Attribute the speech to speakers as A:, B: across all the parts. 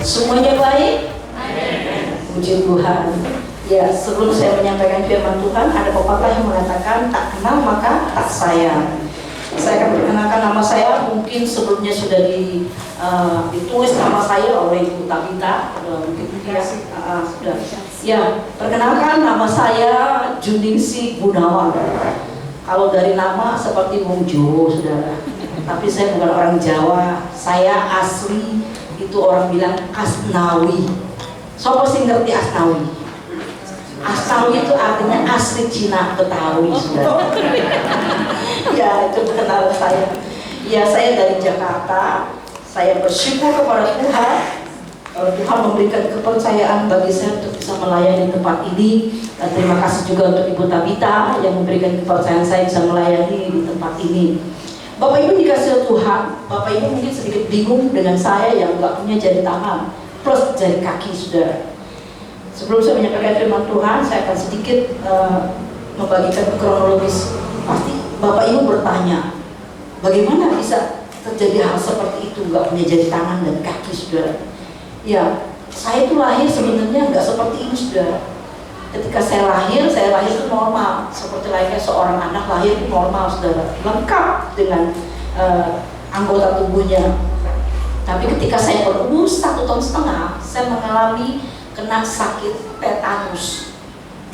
A: Semuanya baik? Puji Tuhan. Ya, sebelum saya menyampaikan firman Tuhan, ada pepatah yang mengatakan tak kenal maka tak sayang. Saya akan perkenalkan nama saya, mungkin sebelumnya sudah ditulis nama saya oleh Ibu Tabita, mungkin ya, sudah. Ya, perkenalkan nama saya Juningsi Gunawan. Kalau dari nama seperti Wong Jawa, saudara. Tapi saya bukan orang Jawa, saya asli itu orang bilang Asnawi. Siapa sih ngerti Asnawi? Asnawi itu artinya asli Cina Betawi, saudara. Ya, itu perkenalan saya. Ya, saya dari Jakarta. Saya bersyukur kepada Tuhan. Tuhan memberikan kepercayaan bagi saya untuk bisa melayani tempat ini. Dan terima kasih juga untuk Ibu Tabita yang memberikan kepercayaan saya bisa melayani di tempat ini. Bapak Ibu dikasih Tuhan, Bapak Ibu mungkin sedikit bingung dengan saya yang nggak punya jari tangan plus jari kaki, saudara. Sebelum saya menyampaikan firman Tuhan, saya akan sedikit membagikan kronologis. Pasti Bapak Ibu bertanya, bagaimana bisa terjadi hal seperti itu, nggak punya jari tangan dan kaki, saudara? Ya, saya itu lahir sebenarnya nggak seperti ini, saudara. Ketika saya lahir itu normal, seperti layaknya seorang anak lahir itu normal, saudara, lengkap dengan anggota tubuhnya. Tapi ketika saya berumur 1,5 tahun, saya mengalami kena sakit tetanus.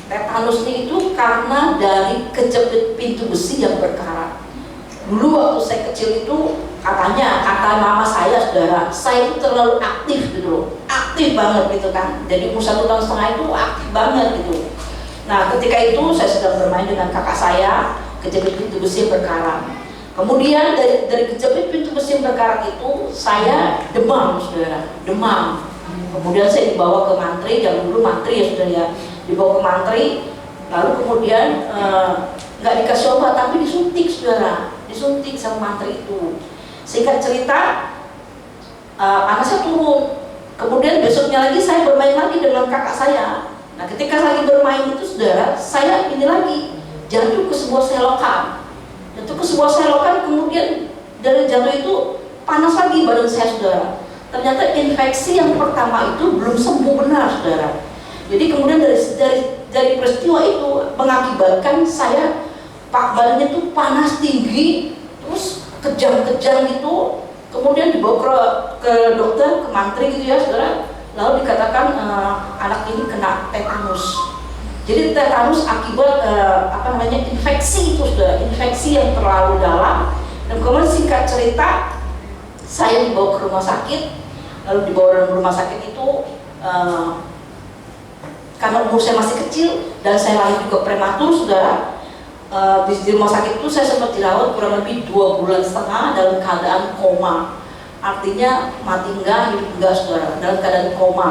A: Tetanusnya itu karena dari kejepit pintu besi yang berkarat. Dulu waktu saya kecil itu kata mama saya, saudara, saya itu terlalu aktif gitu loh, aktif banget gitu kan. Jadi umur 1,5 tahun itu aktif banget gitu. Nah, ketika itu saya sedang bermain dengan kakak saya, kejepit pintu besi yang berkarat. Kemudian dari kejepit pintu besi yang berkarat itu saya demam, saudara, demam. Kemudian saya dibawa ke mantri, yang dulu mantri ya, saudara ya, dibawa ke mantri. Lalu kemudian nggak dikasih obat tapi disuntik, saudara, disuntik sama mantri itu. Singkat cerita, panasnya turun. Kemudian besoknya lagi saya bermain lagi dengan kakak saya. Nah, ketika lagi bermain itu, saudara, saya ini lagi jatuh ke sebuah selokan. Jatuh ke sebuah selokan, kemudian dari jatuh itu panas lagi badan saya, saudara. Ternyata infeksi yang pertama itu belum sembuh benar, saudara. Jadi kemudian dari peristiwa itu mengakibatkan saya badannya itu panas tinggi, terus kejang-kejang gitu. Kemudian dibawa ke dokter, ke mantri gitu ya, saudara. Lalu dikatakan anak ini kena tetanus. Jadi tetanus akibat infeksi itu, saudara, infeksi yang terlalu dalam. Dan kemudian singkat cerita, saya dibawa ke rumah sakit. Lalu dibawa dalam rumah sakit itu karena umur saya masih kecil dan saya lahir juga prematur, saudara. Di rumah sakit itu saya sempat dirawat kurang lebih 2,5 bulan dalam keadaan koma. Artinya mati enggak, hidup enggak, saudara, dalam keadaan koma.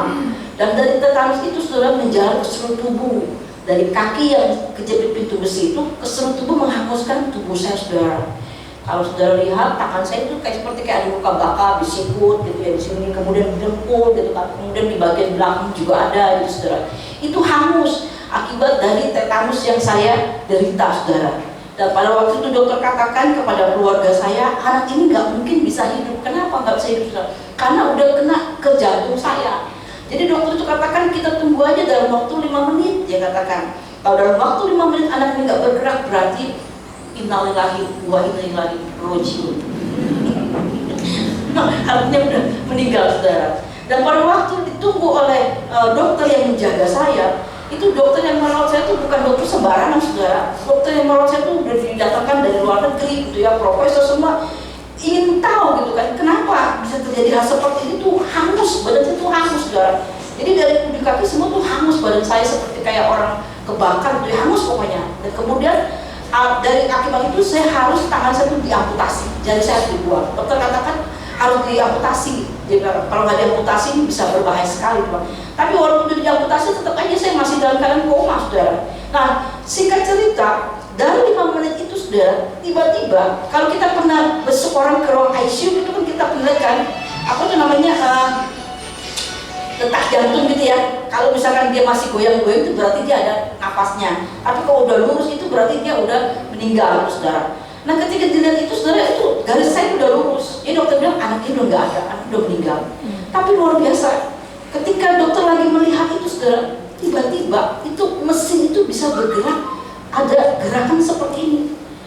A: Dan dari tetanus itu, saudara, menjalar ke seluruh tubuh. Dari kaki yang kejepit pintu besi itu ke seluruh tubuh, menghanguskan tubuh saya, saudara. Kalau saudara lihat tangan saya itu seperti ada luka bakar, disikut gitu ya, di sini, kemudian dengkul gitu kan, kemudian di bagian belakang juga ada gitu, saudara. Itu hangus akibat dari tetanus yang saya derita, saudara. Dan pada waktu itu dokter katakan kepada keluarga saya, anak ini nggak mungkin bisa hidup. Kenapa nggak bisa hidup, saudara? Karena udah kena ke jantung saya. Jadi dokter itu katakan kita tunggu aja dalam waktu 5 menit, dia katakan. Kalau dalam waktu 5 menit anak ini nggak bergerak, berarti innalillahi wa inna ilaihi raji'un. Artinya udah meninggal, saudara. Dan pada waktu ditunggu oleh dokter yang menjaga saya, itu dokter yang merawat saya itu bukan dokter sembarangan, saudara. Dokter yang merawat saya itu udah didatangkan dari luar negeri, gitu ya, profesor semua, ingin tahu gitu kan, kenapa bisa terjadi hal seperti ini. Tuh hangus, badan saya tuh hangus, saudara. Jadi dari di kaki semua tuh hangus, badan saya seperti kayak orang kebakar, gitu ya, hangus pokoknya. Dan kemudian dari akibat itu saya harus, tangan saya tuh diamputasi, jari saya dibuang. Dokter katakan harus diamputasi. Jadi kalau nggak diamputasi ini bisa berbahaya sekali, Pak. Tapi walaupun sudah diamputasi, tetap aja saya masih dalam keadaan koma, saudara. Nah, singkat cerita, dari 5 menit itu, saudara, tiba-tiba kalau kita pernah besok orang ke ruang ICU itu kan kita pernah kan, apa tuh namanya, detak jantung gitu ya. Kalau misalkan dia masih goyang-goyang itu berarti dia ada napasnya. Tapi kalau udah lurus itu berarti dia udah meninggal, saudara. Nah, ketika dilihat itu, saudara, itu garis saya udah lurus. Jadi dokter bilang anak ini udah nggak ada, anak udah meninggal. Tapi luar biasa, ketika dokter lagi melihat itu, saudara, tiba-tiba itu mesin itu bisa bergerak, ada gerakan seperti ini.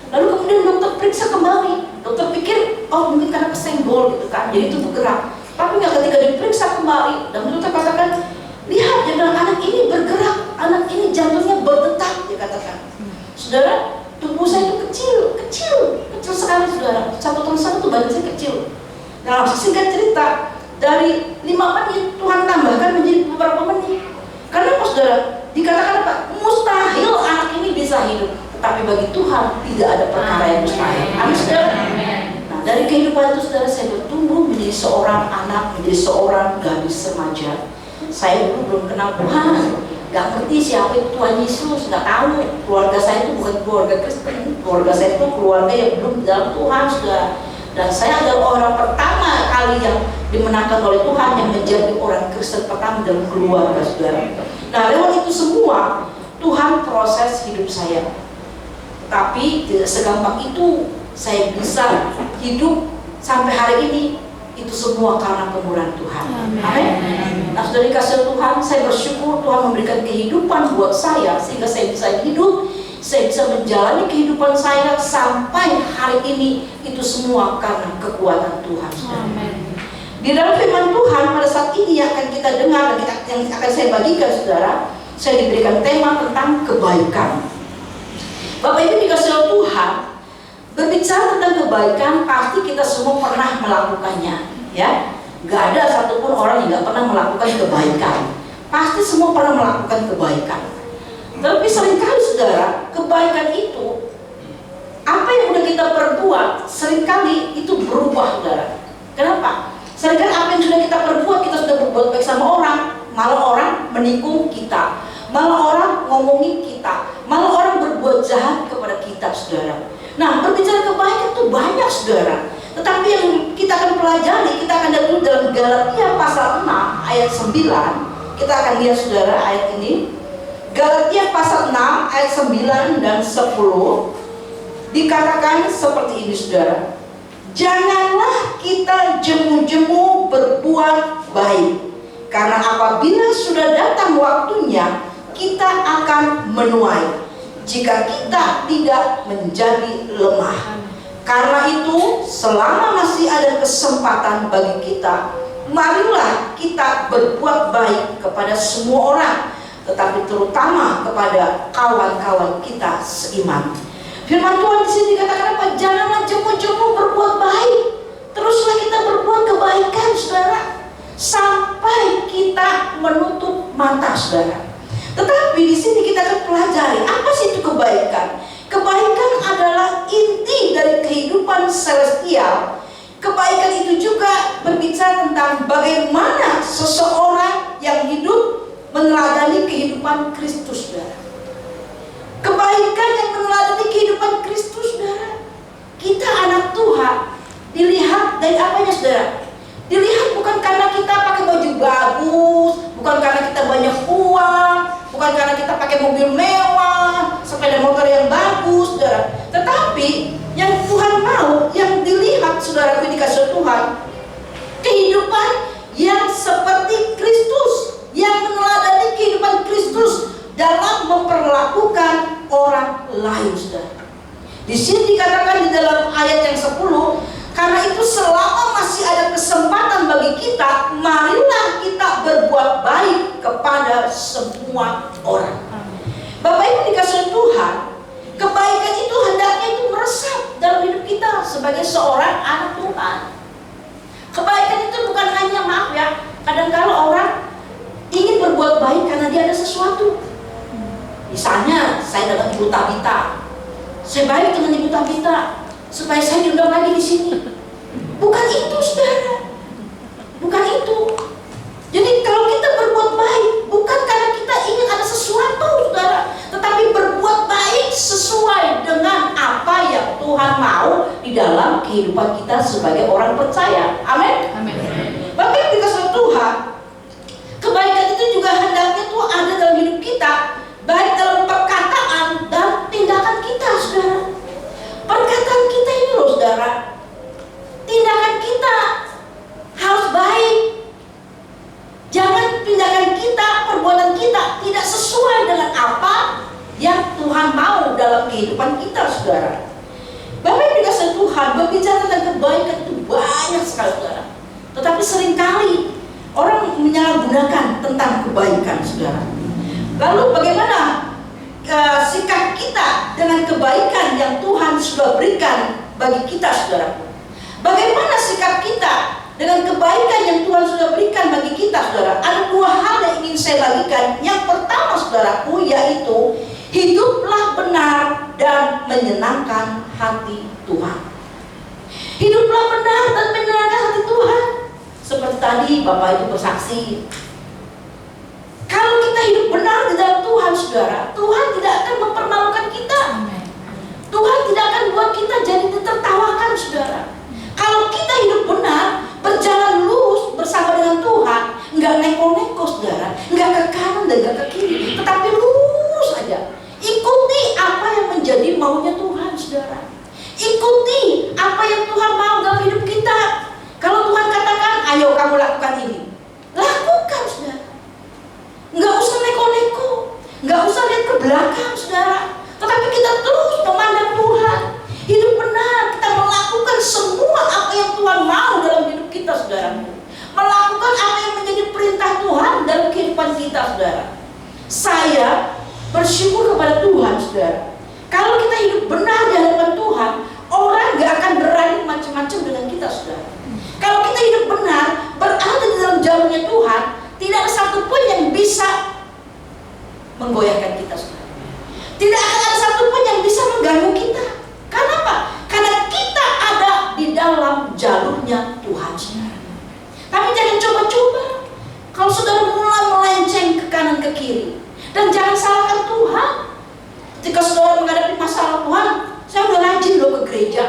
A: Lalu kemudian dokter periksa kembali. Dokter pikir, oh mungkin karena kesenggol gitu kan, jadi itu bergerak. Tapi nggak, ketika diperiksa kembali, dan dokter katakan, lihat, dia bilang anak ini bergerak, anak ini jantungnya berdetak, dia katakan. Saudara, tubuh saya itu kecil sekali, saudara. 1 tahun itu badan saya kecil. Nah, singkat cerita, dari 5 menit Tuhan tambahkan menjadi beberapa menit. Karena apa, saudara? Dikatakan apa? Mustahil anak ini bisa hidup. Tetapi bagi Tuhan tidak ada perkara yang mustahil. Amin, saudara. Nah, dari kehidupan itu, saudara, saya bertumbuh menjadi seorang anak, menjadi seorang gadis remaja. Saya dulu belum kenal Tuhan, gak ngerti siapa itu Tuhan Yesus, gak tahu. Keluarga saya itu bukan keluarga Kristen, keluarga saya itu keluarga yang belum dalam Tuhan, saudara. Dan saya adalah orang pertama kali yang dimenangkan oleh Tuhan, yang menjadi orang Kristen pertama dalam keluarga, saudara. Nah, lewat itu semua Tuhan proses hidup saya. Tapi tidak segampang itu saya bisa hidup sampai hari ini. Itu semua karena kemurahan Tuhan. Amin. Nah, saudara dikasih Tuhan, saya bersyukur Tuhan memberikan kehidupan buat saya sehingga saya bisa hidup, saya bisa menjalani kehidupan saya sampai hari ini. Itu semua karena kekuatan Tuhan. Amin. Di dalam firman Tuhan pada saat ini yang akan kita dengar dan yang akan saya bagikan, saudara, saya diberikan tema tentang kebaikan. Bapak Ibu dikasih Tuhan, berbicara tentang kebaikan, pasti kita semua pernah melakukannya, ya. Gak ada satupun orang yang gak pernah melakukan kebaikan. Pasti semua pernah melakukan kebaikan. Tapi seringkali, saudara, kebaikan itu, apa yang udah kita perbuat, seringkali itu berubah, saudara. Kenapa? Seringkali apa yang sudah kita perbuat, kita sudah berbuat baik sama orang, malah orang menikung kita, malah orang ngomongin kita, malah orang berbuat jahat kepada kita, saudara. Nah, berbicara kebaikan itu banyak, saudara. Tetapi yang kita akan pelajari, kita akan lihat dulu dalam Galatia pasal 6 ayat 9. Kita akan lihat, saudara, ayat ini. Galatia pasal 6 ayat 9 dan 10 dikatakan seperti ini, saudara. Janganlah kita jemu-jemu berbuat baik, karena apabila sudah datang waktunya, kita akan menuai jika kita tidak menjadi lemah. Karena itu, selama masih ada kesempatan bagi kita, marilah kita berbuat baik kepada semua orang, tetapi terutama kepada kawan-kawan kita seiman. Firman Tuhan di sini dikatakan apa? Janganlah jemu-jemu berbuat baik. Teruslah kita berbuat kebaikan, saudara, sampai kita menutup mata, saudara. Tetapi di sini kita akan pelajari apa sih itu kebaikan. Kebaikan adalah inti dari kehidupan celestial. Kebaikan itu juga berbicara tentang bagaimana seseorang yang hidup meneladani kehidupan Kristus, saudara. Kebaikan yang meneladani kehidupan Kristus, saudara. Kita anak Tuhan dilihat dari apanya, saudara? Dilihat bukan karena kita pakai baju bagus, bukan karena kita banyak uang, bukan karena kita pakai mobil mewah, sepeda motor yang bagus, saudara. Tetapi yang Tuhan mau, yang dilihat, saudara, dikasih Tuhan, kehidupan yang seperti Kristus, yang meneladani kehidupan Kristus dalam memperlakukan orang lain, saudara. Di sini dikatakan di dalam ayat yang 10, karena itu selama masih ada kesempatan bagi kita, marilah kita berbuat baik kepada semua orang. Bapak Ibu dikasih Tuhan, kebaikan itu hendaknya itu meresap dalam hidup kita sebagai seorang anak Tuhan. Kebaikan itu bukan hanya, maaf ya, kadang-kala orang ingin berbuat baik karena dia ada sesuatu. Misalnya saya datang Ibu Tabita, saya baik dengan Ibu Tabita supaya saya diundang lagi di sini. Bukan itu, saudara. Bukan itu. Jadi kalau kita berbuat baik bukan karena kita ingin ada sesuatu, saudara, tetapi berbuat baik sesuai dengan apa yang Tuhan mau di dalam kehidupan kita sebagai orang percaya. Amin.
B: Amin.
A: Bapak Ibu dikasih Tuhan, kebaikan itu juga hendaknya tuh ada dalam hidup kita, baik dalam perkataan dan tindakan kita, saudara. Perkataan kita ini loh, saudara, tindakan kita harus baik. Jangan tindakan kita, perbuatan kita tidak sesuai dengan apa yang Tuhan mau dalam kehidupan kita, saudara. Bapak Ibu dikasih Tuhan, berbicara tentang kebaikan itu banyak sekali, saudara. Tetapi seringkali orang menyalahgunakan tentang kebaikan, saudara. Lalu bagaimana sikap kita dengan kebaikan yang Tuhan sudah berikan bagi kita, saudara? Bagaimana sikap kita dengan kebaikan yang Tuhan sudah berikan bagi kita, saudara? Ada dua hal yang ingin saya bagikan. Yang pertama, saudaraku, yaitu hiduplah benar dan menyenangkan hati Tuhan. Hiduplah benar dan menyenangkan hati Tuhan. Seperti tadi Bapak Ibu bersaksi, kalau kita hidup benar di dalam Tuhan, saudara, Tuhan tidak akan mempermalukan kita. Tuhan tidak akan buat kita jadi ditertawakan, saudara. Kalau kita hidup benar, berjalan lurus bersama dengan Tuhan, nggak neko-neko, saudara, nggak ke kanan dan nggak ke kiri, tetapi lurus saja. Ikuti apa yang menjadi maunya Tuhan, saudara. Ikuti apa yang Tuhan mau dalam hidup kita. Kalau Tuhan katakan, ayo kamu lakukan ini, lakukan, saudara. Nggak usah neko-neko, nggak usah lihat ke belakang, saudara. Tetapi kita terus memandang Tuhan. Hidup benar, kita melakukan semua apa yang Tuhan mau dalam hidup kita, saudara. Melakukan apa yang menjadi perintah Tuhan dalam kehidupan kita, saudara. Saya bersyukur kepada Tuhan, saudara. Kalau kita hidup benar di hadapan Tuhan, orang gak akan berani macam-macam dengan kita, saudara. Kalau kita hidup benar, berada di dalam jalurnya Tuhan, tidak ada satupun yang bisa menggoyahkan kita, saudara. Tidak akan ada satupun yang bisa mengganggu kita. Kenapa? Karena kita ada di dalam jalurnya Tuhan, saudara. Tapi jangan coba-coba. Kalau saudara mulai melenceng ke kanan ke kiri, dan jangan salahkan Tuhan. Ketika saudara menghadapi masalah, Tuhan, saya udah rajin loh ke gereja,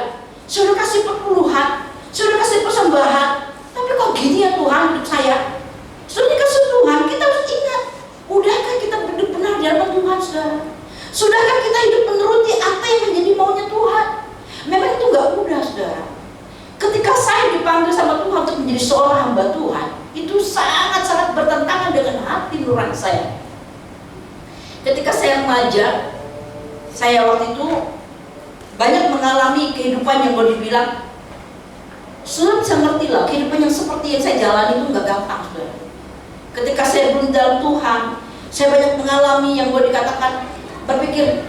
A: saya udah kasih perpuluhan, saya udah kasih persembahan, tapi kok gini ya Tuhan hidup saya? Sudah dikasih Tuhan, kita harus ingat, udahkah kita hidup benar di hadapan Tuhan, saudara? Sudahkah kita hidup menuruti apa yang menjadi maunya Tuhan? Memang itu gak mudah, saudara. Ketika saya dipanggil sama Tuhan untuk menjadi seorang hamba Tuhan, itu sangat-sangat bertentangan dengan hati nurani saya. Ketika saya remaja, saya waktu itu banyak mengalami kehidupan yang boleh dibilang, sudah bisa ngerti lah, kehidupan yang seperti yang saya jalani itu gak gampang, saudara. Ketika saya belum dalam Tuhan, saya banyak mengalami yang boleh dikatakan, berpikir,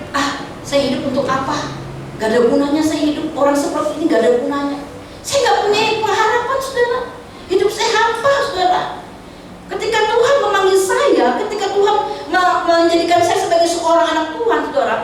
A: saya hidup untuk apa? Gak ada gunanya saya hidup, orang seperti ini gak ada gunanya. Saya gak punya pengharapan, saudara. Hidup saya hampa, saudara. Ketika Tuhan memanggil saya, ketika Tuhan menjadikan saya sebagai seorang anak Tuhan, saudara,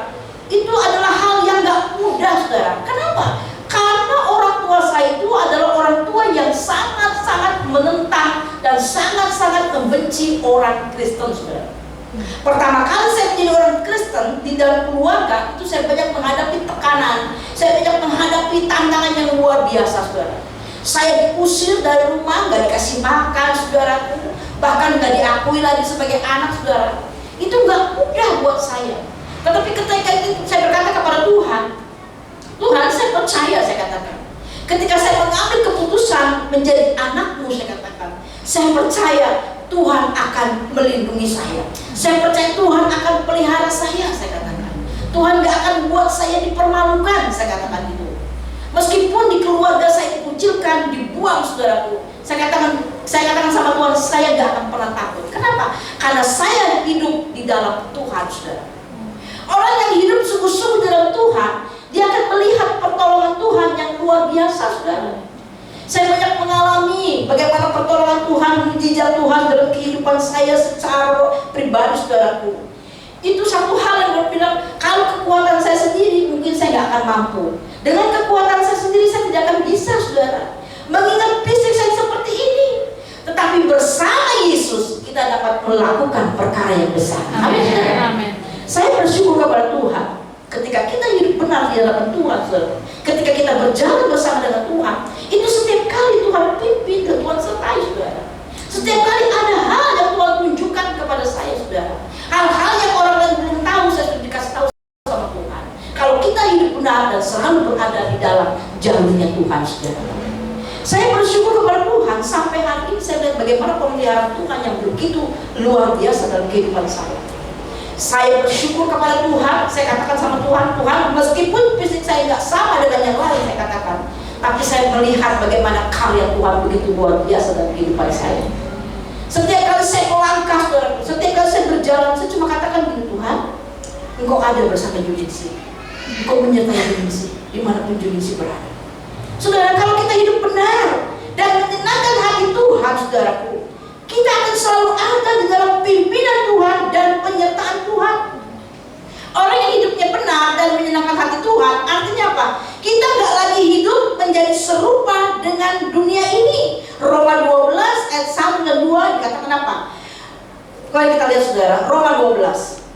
A: itu adalah hal yang gak mudah, saudara. Kenapa? Karena orang tua saya itu adalah orang tua yang sangat-sangat menentang dan sangat-sangat membenci orang Kristen, saudara. Pertama kali saya menjadi orang Kristen di dalam keluarga, itu saya banyak menghadapi tekanan, saya banyak menghadapi tantangan yang luar biasa, saudara. Saya diusir dari rumah, gak dikasih makan, saudaraku, bahkan gak diakui lagi sebagai anak, saudara. Itu gak mudah buat saya. Tetapi ketika itu saya berkata kepada Tuhan, Tuhan, saya percaya, saya katakan, ketika saya mengambil keputusan menjadi anakmu, saya katakan, saya percaya Tuhan akan melindungi saya. Saya percaya Tuhan akan pelihara saya katakan. Tuhan gak akan buat saya dipermalukan, saya katakan gitu. Meskipun di keluarga saya dikucilkan, dibuang, saudaraku, saya katakan sama Tuhan, saya gak akan pernah takut. Kenapa? Karena saya hidup di dalam Tuhan, saudara. Orang yang hidup sungguh-sungguh dalam Tuhan, dia akan melihat pertolongan Tuhan yang luar biasa, saudara. Saya banyak mengalami bagaimana pertolongan Tuhan, mujizat Tuhan dalam kehidupan saya secara pribadi, saudaraku. Itu satu hal yang berbilang, kalau kekuatan saya sendiri mungkin saya gak akan mampu. Dengan kekuatan saya sendiri saya tidak akan bisa, saudara, mengingat fisik saya seperti ini. Tetapi bersama Yesus kita dapat melakukan perkara yang besar. Amin.
B: Amin.
A: Saya bersyukur kepada Tuhan ketika kita hidup benar di dalam Tuhan, saudara. Ketika kita berjalan bersama dengan Tuhan, itu setiap kali Tuhan pimpin dan Tuhan sertai, saudara. Setiap kali ada hal yang Tuhan tunjukkan kepada saya, saudara. Hal-hal yang orang lain belum tahu, saya sudah dikasih tahu sama Tuhan. Kalau kita hidup benar dan selalu berada di dalam jalurnya Tuhan, saudara. Saya bersyukur kepada Tuhan sampai hari ini saya lihat bagaimana pemeliharaan Tuhan yang begitu luar biasa dalam kehidupan saya. Saya bersyukur kepada Tuhan, saya katakan sama Tuhan, Tuhan, meskipun fisik saya nggak sama dengan yang lain, saya katakan, tapi saya melihat bagaimana karya Tuhan begitu luar biasa dalam kehidupan saya. Setiap kali saya melangkah, setiap kali saya berjalan, saya cuma katakan gini, Tuhan, Engkau ada bersama Juningsi, Engkau menyertai Juningsi, dimanapun Juningsi berada. Saudara, kalau kita hidup benar dan menyenangkan hati Tuhan, saudaraku, kita akan selalu ada di dalam pimpinan Tuhan dan penyertaan Tuhan. Orang yang hidupnya benar dan menyenangkan hati Tuhan, artinya apa? Kita nggak lagi hidup menjadi serupa dengan dunia ini. Roma 12 ayat 1 dan 2 dikatakan apa? Kalau kita lihat, saudara, Roma 12.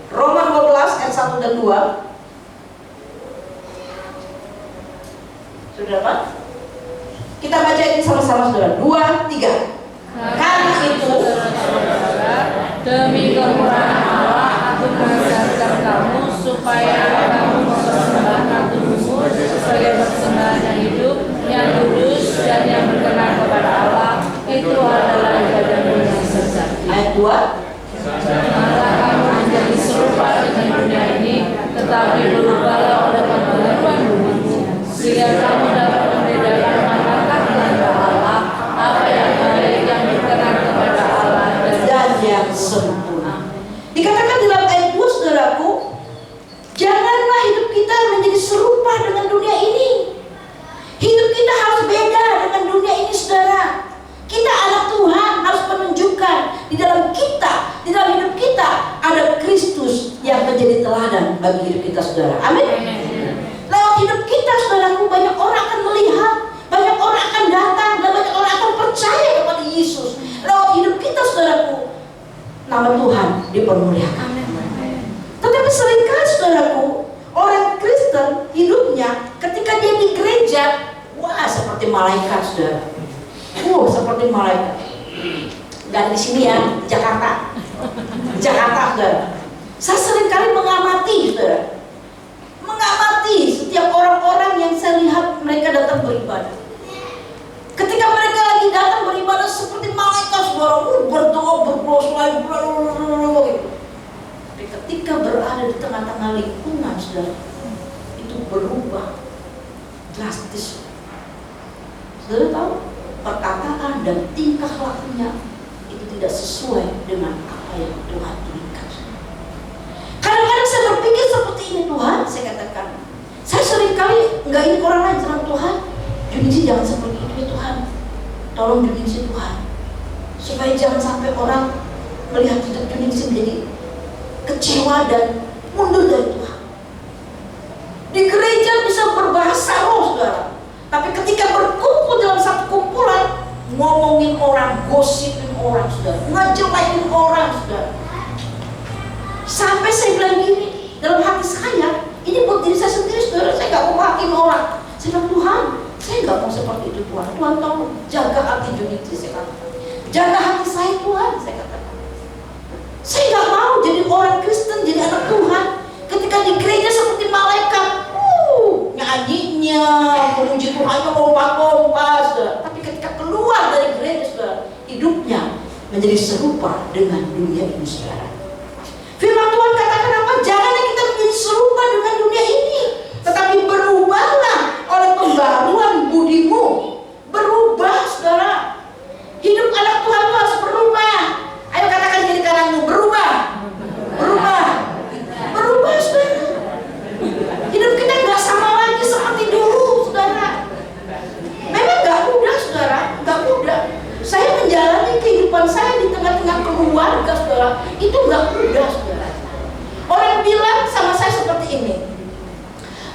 A: Roma 12 ayat 1 dan 2. Saudara, kita baca ini sama-sama, saudara. 2, 3. Karena itu,
B: demi kemurahan Allah, aku mengajarkan kamu supaya kamu mempersembahkan tubuhmu sebagai persembahan yang hidup, yang kudus dan yang berkenan kepada Allah. Itu adalah ibadahmu yang sejati.
A: Ayat 2.
B: Maka kamu menjadi serupa dengan dunia ini, tetapi berubahlah oleh pembaharuan bumimu, sehingga kamu dapat membedakan manakah kehendak Allah, apa yang baik, yang berkenan kepada Allah
A: dan yang sempurna. Dikatakan dalam ayat 2, saudaraku, janganlah hidup kita menjadi serupa dengan dunia ini. Hidup kita harus beda dengan dunia ini, saudara. Kita anak Tuhan harus menunjukkan di dalam kita, di dalam hidup kita ada Kristus yang menjadi teladan bagi hidup kita, saudara. Amin. Lewat hidup kita, saudaraku, banyak orang akan melihat, banyak orang akan datang, dan banyak orang akan percaya kepada Yesus. Lewat hidup kita, saudaraku, nama Tuhan dipermuliakan. Tetapi seringkali, saudaraku, orang Kristen hidupnya ketika dia di gereja, wah, seperti malaikat, saudara. Seperti malaikat. Dan di sini ya, Jakarta, saudara. Saya seringkali mengamati, saudara, setiap orang-orang yang saya lihat mereka datang beribadah. Ketika mereka lagi datang beribadah seperti malaikat, saudara, berdoa, berdoa, gitu. Tapi ketika berada di tengah-tengah lingkungan, saudara, itu berubah drastis. Saudara tahu, perkataan dan tingkah lakunya itu tidak sesuai dengan apa yang Tuhan inginkan. Kadang-kadang saya berpikir seperti ini, Tuhan, saya katakan, saya seringkali nggak ingin orang lain bilang, Tuhan, Juningsi jangan seperti itu ya Tuhan, tolong Juningsi Tuhan, supaya jangan sampai orang melihat hidup Juningsi menjadi kecewa dan mundur dari Tuhan. Di gereja bisa berbahasa roh, saudara, tapi ketika berkumpul dalam satu kumpulan, ngomongin orang, gosipin orang, saudara, ngejelekin orang, saudara. Sampai saya bilang gini, dalam hati saya, ini buat diri saya sendiri, saudara, saya gak mau menghakimi orang. Saya bilang, Tuhan, saya gak mau seperti itu, Tuhan. Tuhan tolong jaga hati Juningsi, saya katakan. Jaga hati saya, Tuhan, saya katakan. Saya gak mau jadi orang Kristen, jadi anak Tuhan, ketika di gereja seperti malaikat, nyanyinya, memuji Tuhan, lompat-lompat, saudara. Tapi ketika keluar dari gereja, saudara, menjadi serupa dengan dunia ini, saudara. Firman Tuhan katakan apa? Janganlah kita menjadi serupa dengan dunia ini, tetapi berubahlah oleh pembaruan budimu. Berubah, saudara. Hidup anak Tuhan itu harus berubah. Ayo katakan diri kananmu, berubah. Berubah. Berubah, saudara. Hidup kita gak sama lagi seperti dulu, saudara. Memang gak mudah, saudara. Gak mudah. Saya menjalani kehidupan saya di tengah-tengah keluarga, saudara. Itu gak mudah, saudara. Orang bilang sama saya seperti ini,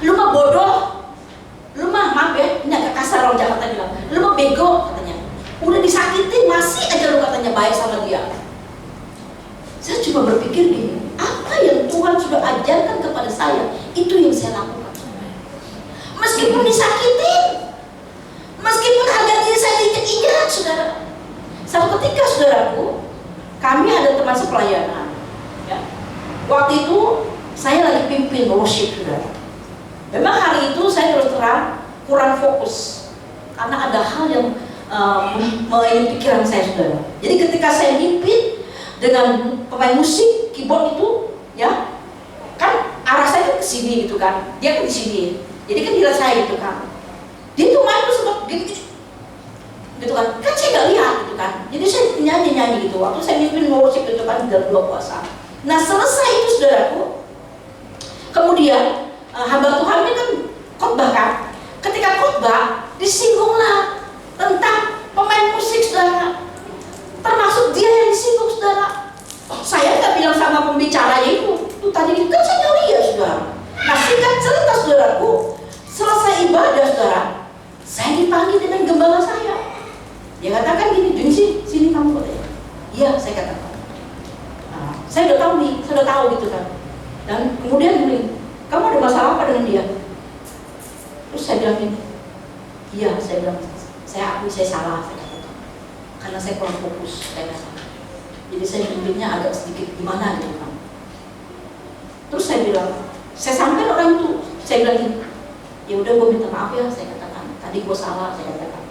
A: lu mah bodoh, lu mah, maaf ya, ini agak kasar orang Jakarta bilang, lu mah bego, katanya. Udah disakitin masih aja lu katanya baik sama dia. Saya cuma berpikir gini, apa yang Tuhan sudah ajarkan kepada saya, itu yang saya lakukan. Meskipun disakitin, meskipun harga diri saya diinjak-injak, saudara. Satu ketika, saudaraku, kami ada teman sepelayanan, ya. Waktu itu saya lagi pimpin worship, saudara. Memang hari itu saya terus terang kurang fokus karena ada hal yang mengelilingi pikiran saya, saudara. Jadi ketika saya pimpin dengan pemain musik, keyboard itu, ya, kan arah saya kan ke sini gitu kan, dia kan di sini. Jadi kan dilihat saya gitu kan. Dia tuh main tuh sempat gitu kan saya nggak lihat gitu kan. Jadi saya nyanyi gitu. Waktu saya mimpin worship itu kan dalam 2 puasa. Nah selesai itu, saudaraku, kemudian hamba Tuhan ini kan khotbah kan. Ketika khotbah disinggunglah tentang pemain musik, saudara. Termasuk dia yang disinggung, saudara. Saya nggak bilang sama pembicaranya itu. Tuh tadi kan saya nggak lihat, saudara. Nah singkat cerita, saudaraku, selesai ibadah, saudara, saya dipanggil dengan gembala saya. Dia katakan gini, Junisi, sini kamu katanya. Iya, saya katakan. Nah, saya udah tahu nih, saya udah tahu gitu kan. Dan kemudian gini, kamu ada masalah apa dengan dia? Terus saya bilang gini, iya, saya bilang, saya akui saya salah, saya katakan. Karena saya kurang fokus, saya katakan. Jadi saya pimpinnya agak sedikit gimana gitu kan. Terus saya bilang, saya sampai orang itu, saya bilang gini, ya udah gue minta maaf ya, saya katakan. Tadi gue salah, saya katakan.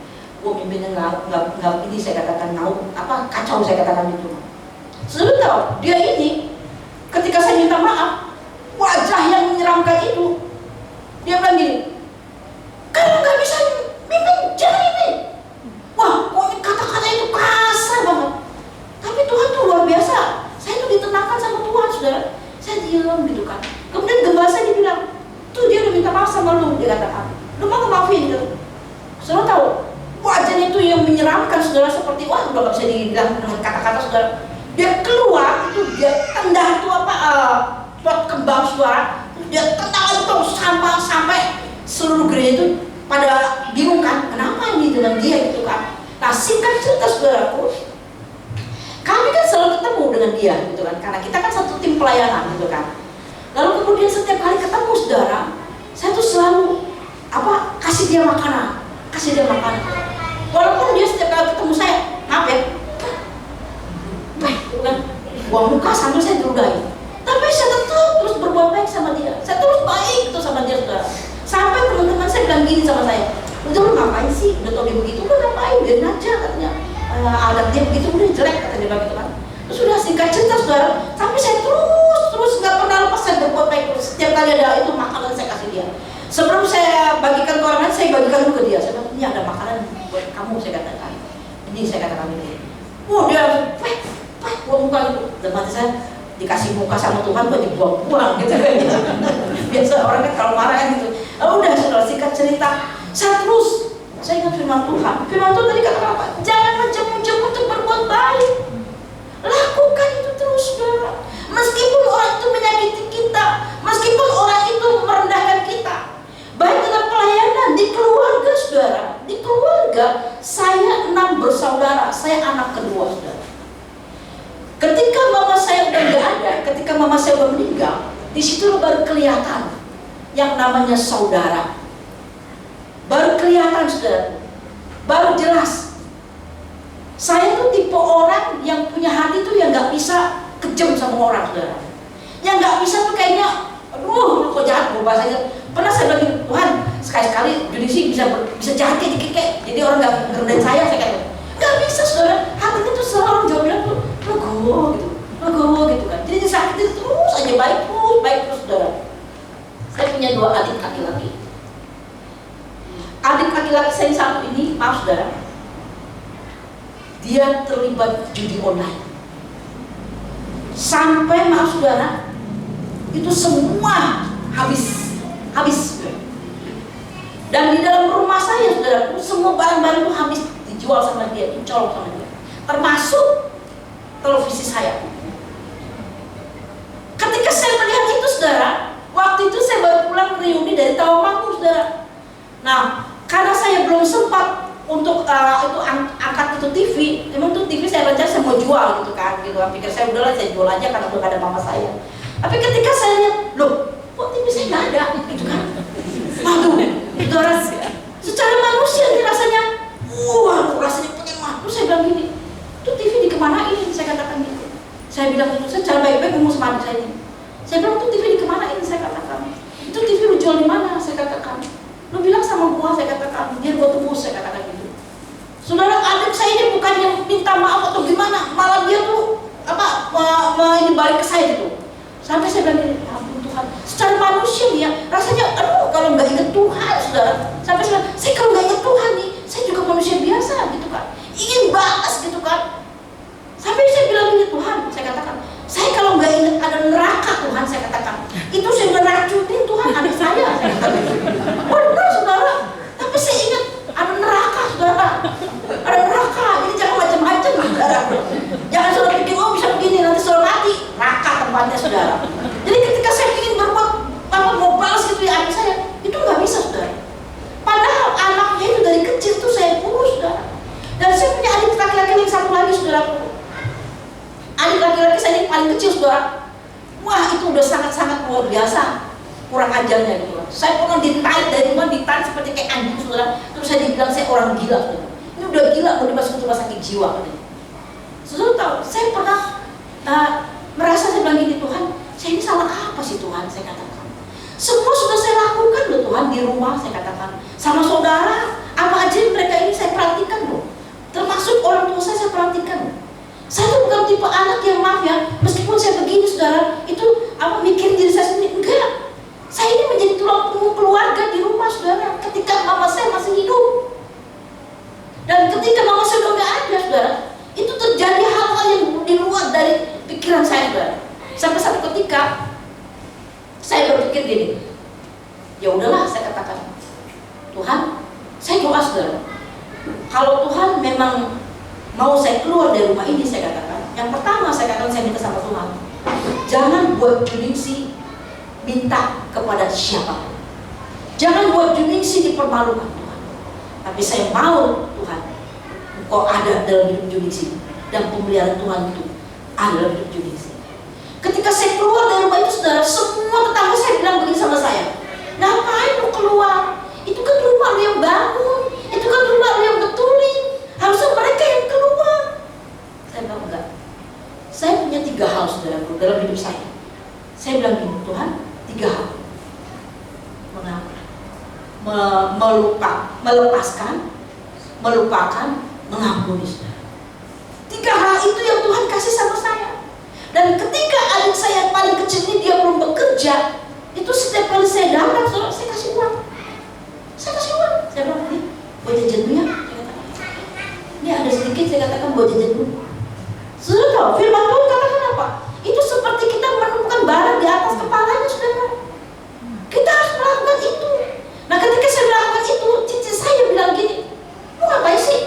A: Gue mimpinnya nggak ini, saya katakan kacau, saya katakan itu. Sudah tahu dia ini ketika saya minta maaf, wajah yang menyeramkan itu, dia bilang gini, kalau nggak bisa mimpin jangan ini. Wah, kata-kata itu kasar banget. Tapi Tuhan tuh luar biasa. Saya tuh ditenangkan sama Tuhan, saudara. Saya diam gitu kan. Kemudian gembala saya dibilang, tuh dia udah minta maaf sama lu, dia katakan. Lu mau maafin gitu. Saudara tahu, wajahnya itu yang menyeramkan, saudara, seperti udah gak bisa dibilang dengan kata-kata, saudara. Dia keluar, itu dia tendang itu buat kembang suara, dia tendang itu sampai seluruh gereja itu pada bingung kan, kenapa ini dengan dia gitu kan. Nah singkat cerita, saudaraku, kami kan selalu ketemu dengan dia gitu kan, karena kita kan satu tim pelayanan gitu kan. Lalu kemudian setiap kali ketemu, saudara, saya tuh selalu kasih dia makanan. Walaupun dia setiap kali ketemu saya, maaf ya, kan, buang muka sambil saya diludahi. Tapi saya tetap terus berbuat baik sama dia. Saya terus baik itu sama dia, saudara. Sampai teman-teman saya bilang gini sama saya, udah lu ngapain sih? Udah tau dia begitu, udah ngapain? Biarin aja katanya. Adat dia begitu udah jelek katanya dia begitu kan. Terus sudah singkat cerita, saudara. Tapi saya terus nggak pernah lepas saya berbuat baik. Setiap kali ada itu makanan saya kasih dia. Sebelum saya bagikan ke orang lain, saya bagikan dulu ke dia. Saya bilang, ini ada makanan buat kamu, saya katakan. Ini saya katakan ini. Dia buang muka gitu. Dan mati saya dikasih muka sama Tuhan buat dibuang-buang gitu kan. Biasa orang kan kalau marah kan gitu. Udah, saudara, singkat cerita, saya ingat firman Tuhan. Firman Tuhan tadi kata apa? Jangan menjemu-jemu untuk berbuat baik. Lakukan itu terus, saudara. Meskipun orang itu menyakiti kita, meskipun orang itu merendahkan kita, baik dalam pelayanan, di keluarga, saudara. Di keluarga, saya 6 bersaudara, saya anak kedua, saudara. Ketika mama saya udah nggak ada, ketika mama saya udah meninggal, di situ baru kelihatan yang namanya saudara. Baru kelihatan, saudara. Baru jelas. Saya tuh tipe orang yang punya hati tuh yang nggak bisa kejam sama orang, saudara. Yang nggak bisa tuh kayaknya, aduh, kok jahat, gue bahasanya. Pernah saya bilang, Tuhan, sekali-sekali Junisi bisa jahat kayak dikit kayak, jadi orang nggak ngerendahin saya kata. Gak bisa saudara, hatinya tuh selalu orang Jawa bilang tuh legowo gitu kan. Jadi disakitin terus aja, baik terus saudara. Saya punya 2 adik laki-laki. Adik laki-laki saya yang satu ini, maaf saudara, dia terlibat judi online. Sampai maaf saudara, itu semua habis. Dan di dalam rumah saya saudara, semua barang-barang itu habis dijual sama dia, dicolok sama dia. Termasuk televisi saya. Ketika saya melihat itu saudara, waktu itu saya baru pulang reuni dari Tawangmangu saudara. Nah, karena saya belum sempat untuk angkat itu TV, memang tuh TV saya rencana saya mau jual gitu kan, gitu. Pikir saya udahlah saya jual aja karena udah gak ada mama saya. Tapi ketika saya lihat, loh, kok TV saya nggak ada, gitu kan? Waduh, saudara, secara manusia ini rasanya, rasanya pengen mati. Saya bilang gini, tuh TV dikemanain? Saya katakan gitu. Saya bilang itu, saya cara baik-baik ngomong sama adik saya ini. Saya bilang tuh TV dikemanain? Saya katakan, itu TV lu jual di mana? Saya katakan, lu bilang sama gua, saya katakan, biar gua tebus, saya katakan gitu. Saudara, adik saya ini bukan yang minta maaf atau gimana, malah dia tuh ini balik ke saya gitu. Sampai saya bilang gini, ampun Tuhan, secara manusia nih ya, rasanya aduh kalau nggak inget Tuhan saudara. Sampai saya kalau nggak inget Tuhan nih, saya juga manusia biasa gitu kan, ingin balas gitu kan. Sampai saya bilang gini, Tuhan, saya katakan, saya kalau nggak inget ada neraka Tuhan, saya katakan, itu saya ngeracunin Tuhan adik saya katakan. Benar saudara, tapi saya ingat ada neraka saudara, ada neraka. Ini jangan macam-macam saudara. Jangan saudara pikir bisa begini nanti saudara mati, neraka tempatnya saudara. Jadi ketika saya ingin berbuat mau balas gitu ya adik saya, itu nggak bisa saudara. Padahal anaknya itu dari kecil tuh saya urus saudara. Dan saya punya adik laki-laki yang satu lagi saudara. Adik laki-laki saya ini paling kecil saudara. Wah itu udah sangat-sangat luar biasa kurang ajarnya gitu. Saya pernah ditarik dari rumah, ditarik seperti kayak anjing saudara. Terus saya dibilang saya orang gila saudara. Ini udah gila mau dimasukin rumah sakit jiwa. Saudara tahu, saya pernah merasa saya bilang gini, Tuhan, saya ini salah apa sih Tuhan? Saya katakan, semua sudah saya lakukan loh Tuhan di rumah, saya katakan, sama saudara, apa aja mereka ini saya perhatikan loh. Termasuk orang tua saya perhatikan loh. Saya tuh bukan tipe anak yang maaf ya, meskipun saya begini saudara, itu mikir diri saya sendiri, enggak. Saya ini menjadi tulang punggung keluarga di rumah saudara, ketika mama saya masih hidup. Dan ketika mama saya udah gak ada saudara, itu terjadi hal-hal yang di luar dari pikiran saya saudara. Sampai satu ketika saya berpikir gini, ya udahlah saya katakan, Tuhan, saya doa saudara, kalau Tuhan memang mau saya keluar dari rumah ini, saya katakan, yang pertama saya katakan saya minta sama Tuhan, jangan buat juningsi minta kepada siapa, jangan buat juningsi dipermalukan Tuhan. Tapi saya mau Tuhan, Engkau ada dalam hidup juningsi, dan pemeliharaan Tuhan itu ada dalam hidup juningsi. Ketika saya keluar dari rumah itu saudara, semua tetangga saya bilang begini sama saya, ngapain lu keluar? Itu kan rumah lu yang bangun, itu kan rumah lu yang betulin, harusnya mereka yang keluar. Saya bilang enggak. Saya punya 3 hal saudara dalam hidup saya. Saya bilang gini, Tuhan, 3 hal. Melepaskan, melupakan, mengampuni saudara. 3 hal itu yang Tuhan kasih sama saya. Dan ketika adik saya yang paling kecil ini dia belum bekerja, itu setiap kali saya datang, saudara, saya kasih uang. Saya bilang ini buat jajan dulu ya. Ini ada sedikit, saya katakan buat jajan dulu. Saudara tahu firman Tuhan katakan apa? Itu seperti kita menemukan barang di atas kepalanya saudara. Kita harus melakukan itu. Nah ketika saya melakukan itu, cici saya bilang gini, lu ngapain sih?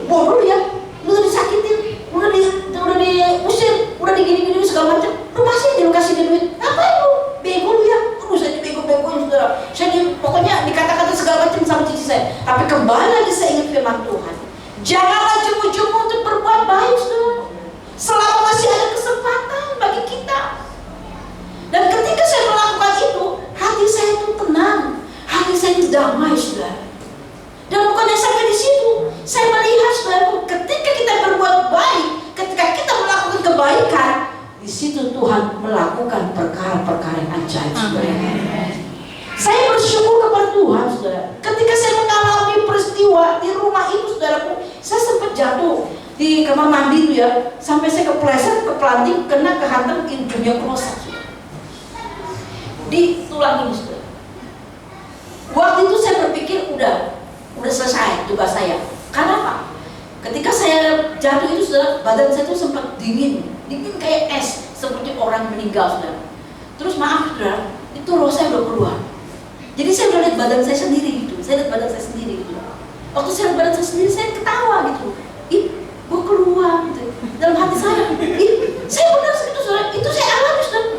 A: Bodoh ya, lu udah disakitin, udah diusir, udah digini-gini segala macam. Lu masih kasih dia duit, ngapain lu? Bego lu ya, saya dibego-begoin saudara. Saya pokoknya dikata-kata segala macam sama cici saya. Tapi kembali lagi saya ingat firman Tuhan, janganlah jemu-jemu untuk berbuat baik saudara, selama masih ada kesempatan bagi kita. Dan ketika saya melakukan itu, hati saya itu tenang, hati saya itu damai saudara. Dan bukannya sampai di situ, saya melihat saudara, ketika kita berbuat baik, ketika kita melakukan kebaikan, di situ Tuhan melakukan perkara-perkara yang ajaib saudara. Saya bersyukur kepada Tuhan saudara, ketika saya mengalami mengalami peristiwa di rumah itu, saudaraku. Saya sempat jatuh di kamar mandi itu ya, sampai saya kepleset, keplanting, kena kehantam ujungnya kerosak di tulang ini, saudara. Waktu itu saya berpikir udah selesai tugas saya. Karena apa? Ketika saya jatuh itu, saudara, badan saya itu sempat dingin kayak es, seperti orang meninggal, saudara. Terus maaf, saudara, itu roh saya udah keluar. Jadi saya udah lihat badan saya sendiri gitu. Saya lihat badan saya sendiri gitu. Waktu saya lihat badan saya sendiri, saya ketawa gitu. Ih, gue keluar gitu. Dalam hati saya, saya benar segitu, saudara. Itu saya alami, saudara.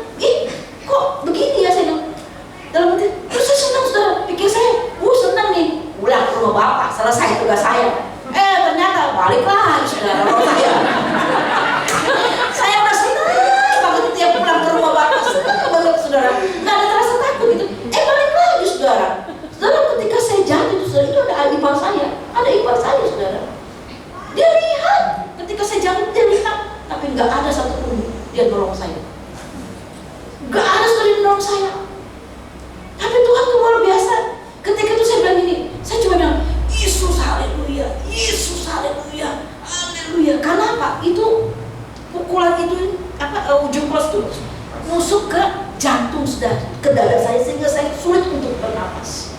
A: Kok begini ya, saya bilang. Dalam hati, terus saya senang, saudara. Pikir saya, senang nih. Pulang ke rumah bapak, selesai tugas saya. Ternyata balik lagi, saudara, roh saya. Saya udah senang banget tiap pulang ke rumah bapak, senang banget, saudara. Nggak ada terasa takut gitu. Balik lagi, saudara. Saudara, ketika saya jatuh itu, saudara, itu ada ipar saya. Ada ipar saya, saudara. Dia lihat, ketika saya jatuh, dia lihat. Tapi nggak ada satupun dia nolong saya. Nggak ada sekali nolong saya. Tapi Tuhan itu luar biasa. Ketika itu saya bilang ini, saya cuma bilang, Yesus haleluya, Yesus haleluya, haleluya. Karena apa? Itu pukulan itu ujung keras itu nusuk ke jantung, saudara, ke dada saya, sehingga saya sulit untuk bernapas.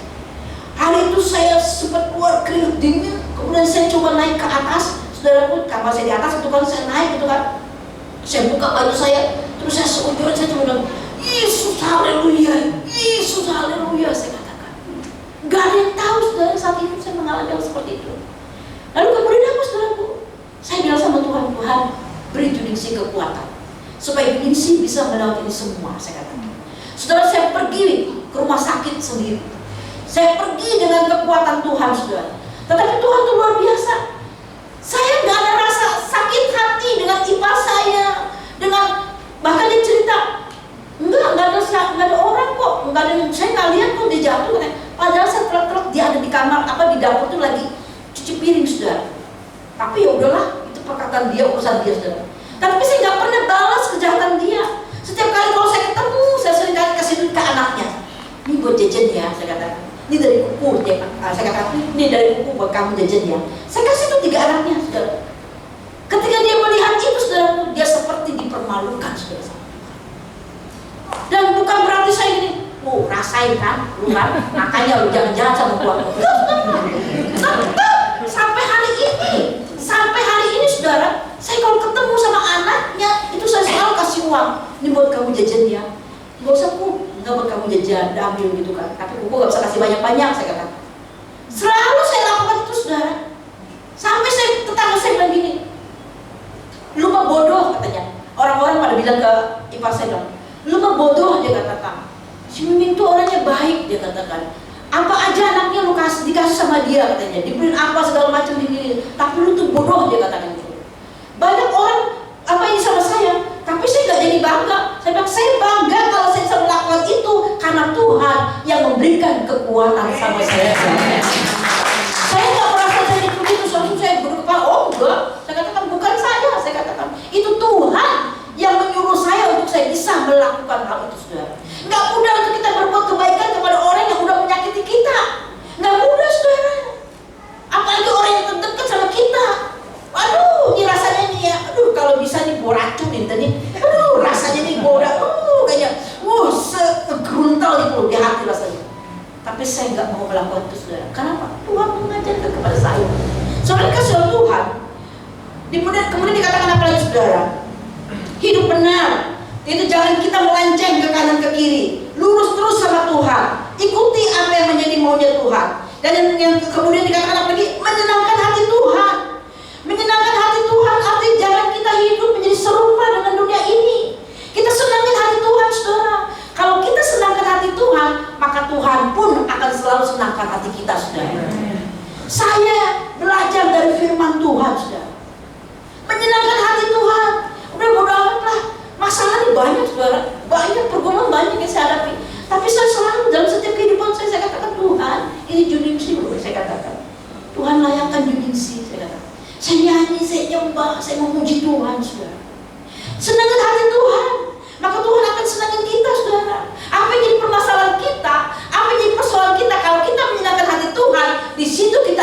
A: Hari itu saya sempat keluar keringat dingin. Kemudian saya coba naik ke atas, saudara pun kamar saya di atas, itu kan saya naik gitu kan. Saya buka baju saya, terus saya seujuran, saya cuma bilang, Yesus haleluya, Yesus haleluya, saya katakan. Gak ada yang tahu, saudara, saat itu saya mengalami hal seperti itu. Lalu kemudian apa, saudaraku? Saya bilang sama Tuhan, Tuhan, beri Juningsi kekuatan supaya Juningsi bisa melewati ini semua, saya katakan. Saudara, saya pergi ke rumah sakit sendiri. Saya pergi dengan kekuatan Tuhan, saudara. Tetapi Tuhan itu luar biasa. Saya nggak ada rasa sakit hati dengan ipar saya, dengan bahkan dia cerita, nggak ada orang kok, nggak ada, saya nggak lihat kok dia jatuh. Padahal saya terang-terang dia ada di kamar, di dapur tuh lagi cuci piring, saudara. Tapi ya udahlah, itu perkataan dia, urusan dia, saudara. Tapi saya nggak pernah balas kejahatan dia. Setiap kali kalau saya ketemu, saya sering kasih duit ke anaknya. Ini buat jajan ya, saya katakan. Ini dari kuku, saya katakan, ini dari kuku buat kamu jajan ya. Saya kasih itu 3 anaknya, saudara. Ketika dia melihat itu, saudara, dia seperti dipermalukan, saudara. Dan bukan berarti saya ini, rasain kan, lu kan, makanya lu jangan jahat sama keluarga. Sampai hari ini, saudara, saya kalau ketemu sama anaknya, itu saya selalu kasih uang. Ini buat kamu jajan ya. Gak usah ku, nggak buat kamu jajan, ambil gitu kan. Tapi kuku gak bisa kasih banyak-banyak, saya katakan. Selalu saya lakukan itu, saudara. Sampai tetangga saya bilang gini, lu mah bodoh, katanya. Orang-orang pada bilang ke ipar saya dong, lu mah bodoh, dia katakan. Si Mimin itu orangnya baik, dia katakan. Apa aja anaknya lu dikasih sama dia, katanya. Dibeliin apa segala macam begini. Tapi lu tuh bodoh, dia katakan gitu. Banyak orang ini sama saya, tapi saya nggak jadi bangga. Saya bilang, saya bangga kalau saya bisa melakukan itu karena Tuhan yang memberikan kekuatan sama saya. Saya nggak merasa saya begitu, langsung saya berkepala, enggak. Saya katakan bukan saya katakan itu Tuhan yang menyuruh saya untuk saya bisa melakukan hal itu, saudara. Nggak mudah untuk kita berbuat kebaikan kepada orang yang udah menyakiti kita. Nggak mudah, saudara. Apalagi orang yang terdekat sama kita. Aduh, ini rasanya nih ya. Aduh, kalau bisa nih gue racunin tadi. Aduh, rasanya nih gue udah, kayaknya, segeruntal gitu di hati rasanya. Tapi saya nggak mau melakukan itu, saudara. Kenapa? Tuhan mengajarkan kepada saya. Soalnya kasih Tuhan. Kemudian dikatakan apa lagi, saudara? Hidup benar. Itu jangan kita melenceng ke kanan ke kiri. Lurus terus sama Tuhan. Ikuti apa yang menjadi maunya Tuhan. Dan yang kemudian dikatakan apa lagi? Menyenangkan hati Tuhan. Menyenangkan hati Tuhan artinya jangan kita hidup menjadi serupa dengan dunia ini. Kita senangin hati Tuhan, saudara. Kalau kita senangkan hati Tuhan, maka Tuhan pun akan selalu senangkan hati kita, saudara. Saya belajar dari firman Tuhan, saudara. Menyenangkan hati Tuhan. Udah bodo amat lah. Masalah ini banyak, saudara. Banyak pergumulan, banyak yang saya hadapi. Tapi saya selalu dalam setiap kehidupan saya katakan, Tuhan, ini Juningsi loh, saya katakan. Tuhan layakkan Juningsi, saya katakan. Saya nyanyi, saya nyembah, saya memuji Tuhan, saudara. Senangkan hati Tuhan, maka Tuhan akan senangin kita, saudara. Apa yang jadi permasalahan kita, apa yang jadi persoalan kita, kalau kita menyenangkan hati Tuhan, di situ kita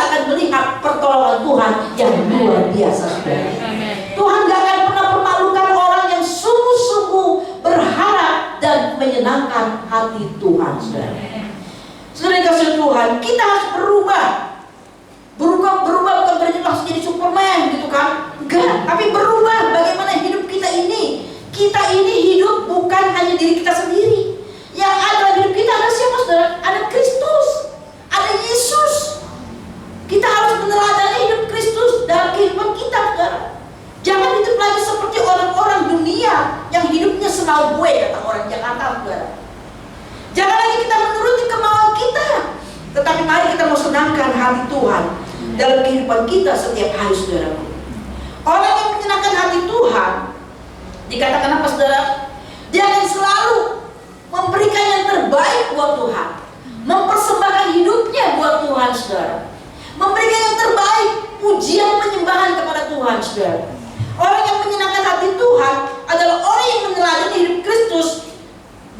A: menyenangkan hati Tuhan, saudara. Saudara yang kasih Tuhan, kita harus berubah. Berubah bukan berarti langsung jadi Superman gitu kan? Enggak, tapi berubah bagaimana hidup kita ini. Kita ini hidup bukan hanya diri kita sendiri. Yang ada dalam hidup kita ada siapa, saudara? Ada Kristus, ada Yesus. Kita harus meneladani hidup Kristus dalam kehidupan kita, saudara. Jangan hidup lagi seperti orang-orang dunia yang hidupnya semau gue, kata orang Jakarta, saudara. Jangan lagi kita menuruti kemauan kita, tetapi mari kita mau senangkan hati Tuhan dalam kehidupan kita setiap hari, saudara. Orang yang menyenangkan hati Tuhan, dikatakan apa, saudara? Dia akan selalu memberikan yang terbaik buat Tuhan, mempersembahkan hidupnya buat Tuhan, saudara. Memberikan yang terbaik, pujian penyembahan kepada Tuhan, saudara. Orang yang menyenangkan hati Tuhan adalah orang yang meneladani hidup Kristus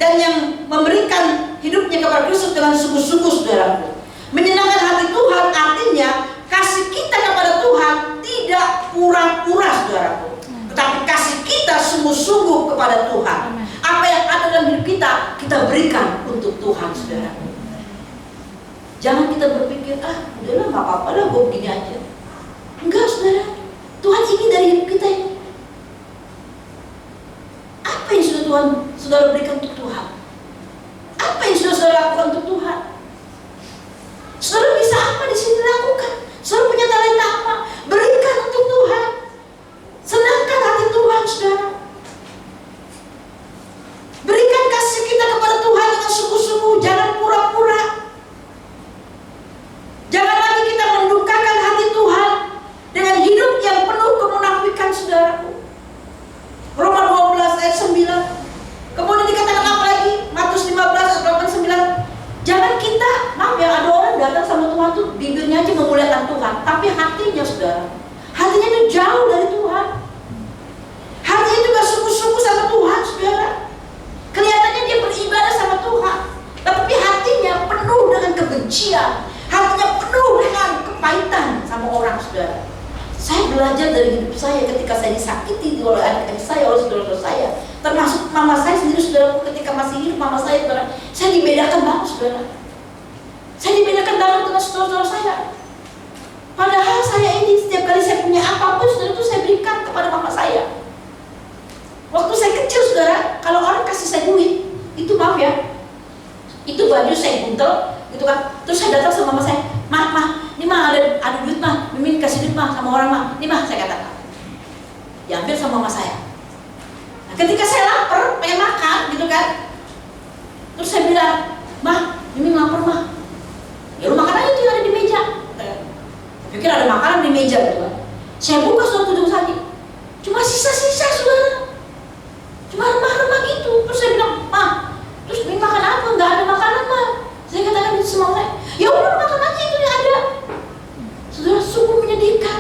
A: dan yang memberikan hidupnya kepada Kristus dengan sungguh-sungguh, saudara. Menyenangkan hati Tuhan artinya kasih kita kepada Tuhan tidak pura-pura, saudara. Tetapi kasih kita sungguh-sungguh kepada Tuhan. Apa yang ada dalam hidup kita, kita berikan untuk Tuhan, saudara. Jangan kita berpikir, udahlah gak apa-apa lah, gue begini aja. Enggak, saudara. Tuhan ingin dari hidup kita ini. Apa yang sudah Tuhan saudara berikan untuk Tuhan? Apa yang sudah saudara lakukan untuk Tuhan? Saudara bisa apa di sini lakukan? Saudara punya talenta apa? Berikan untuk Tuhan. Senangkan hati Tuhan, saudara. Berikan kasih kita kepada Tuhan dengan sungguh-sungguh, jangan pura-pura. Jangan lagi kita mendukakan hati Tuhan dengan hidup yang penuh kemunafikan, saudaraku. Roma 12 ayat 9. Kemudian dikatakan apa lagi? Matius 15 ayat 8-9. Jangan kita, maaf ya, ada orang datang sama Tuhan tuh bibirnya aja memuliakan Tuhan, tapi hatinya, saudara, hatinya itu jauh dari Tuhan. Hatinya itu gak sungguh-sungguh sama Tuhan, saudara. Kelihatannya dia beribadah sama Tuhan, tapi hatinya penuh dengan kebencian, hatinya penuh dengan kepahitan sama orang, saudara. Saya belajar dari hidup saya ketika saya disakiti oleh adik-adik saya, oleh saudara-saudara saya, termasuk mama saya sendiri, saudara. Ketika masih hidup mama saya, saudara, saya dibedakan banget, saudara. Saya dibedakan banget dengan saudara-saudara saya. Padahal saya ini setiap kali saya punya apapun, saudara, itu saya berikan kepada mama saya. Waktu saya kecil, saudara, kalau orang kasih saya duit, itu maaf ya, itu baju saya buntel, gitu kan. Terus saya datang sama mama saya, mah, ini mah ada duit mah, Mimin kasih duit mah sama orang mah, ini mah, saya katakan. Diambil sama mama saya. Nah, ketika saya lapar, pengen makan, gitu kan. Terus saya bilang, mah, Mimin lapar mah. Ya lu makan aja tuh yang ada di meja. Pikir ada makanan di meja, gitu kan. Saya buka suatu tudung saji, cuma sisa-sisa, saudara. Cuma remah-remah gitu. Terus saya bilang, mah, terus Mimin makan apa? Nggak ada makanan mah. Saya katakan itu sama saya, ya udah makan aja itu yang ada. Saudara, sungguh menyedihkan.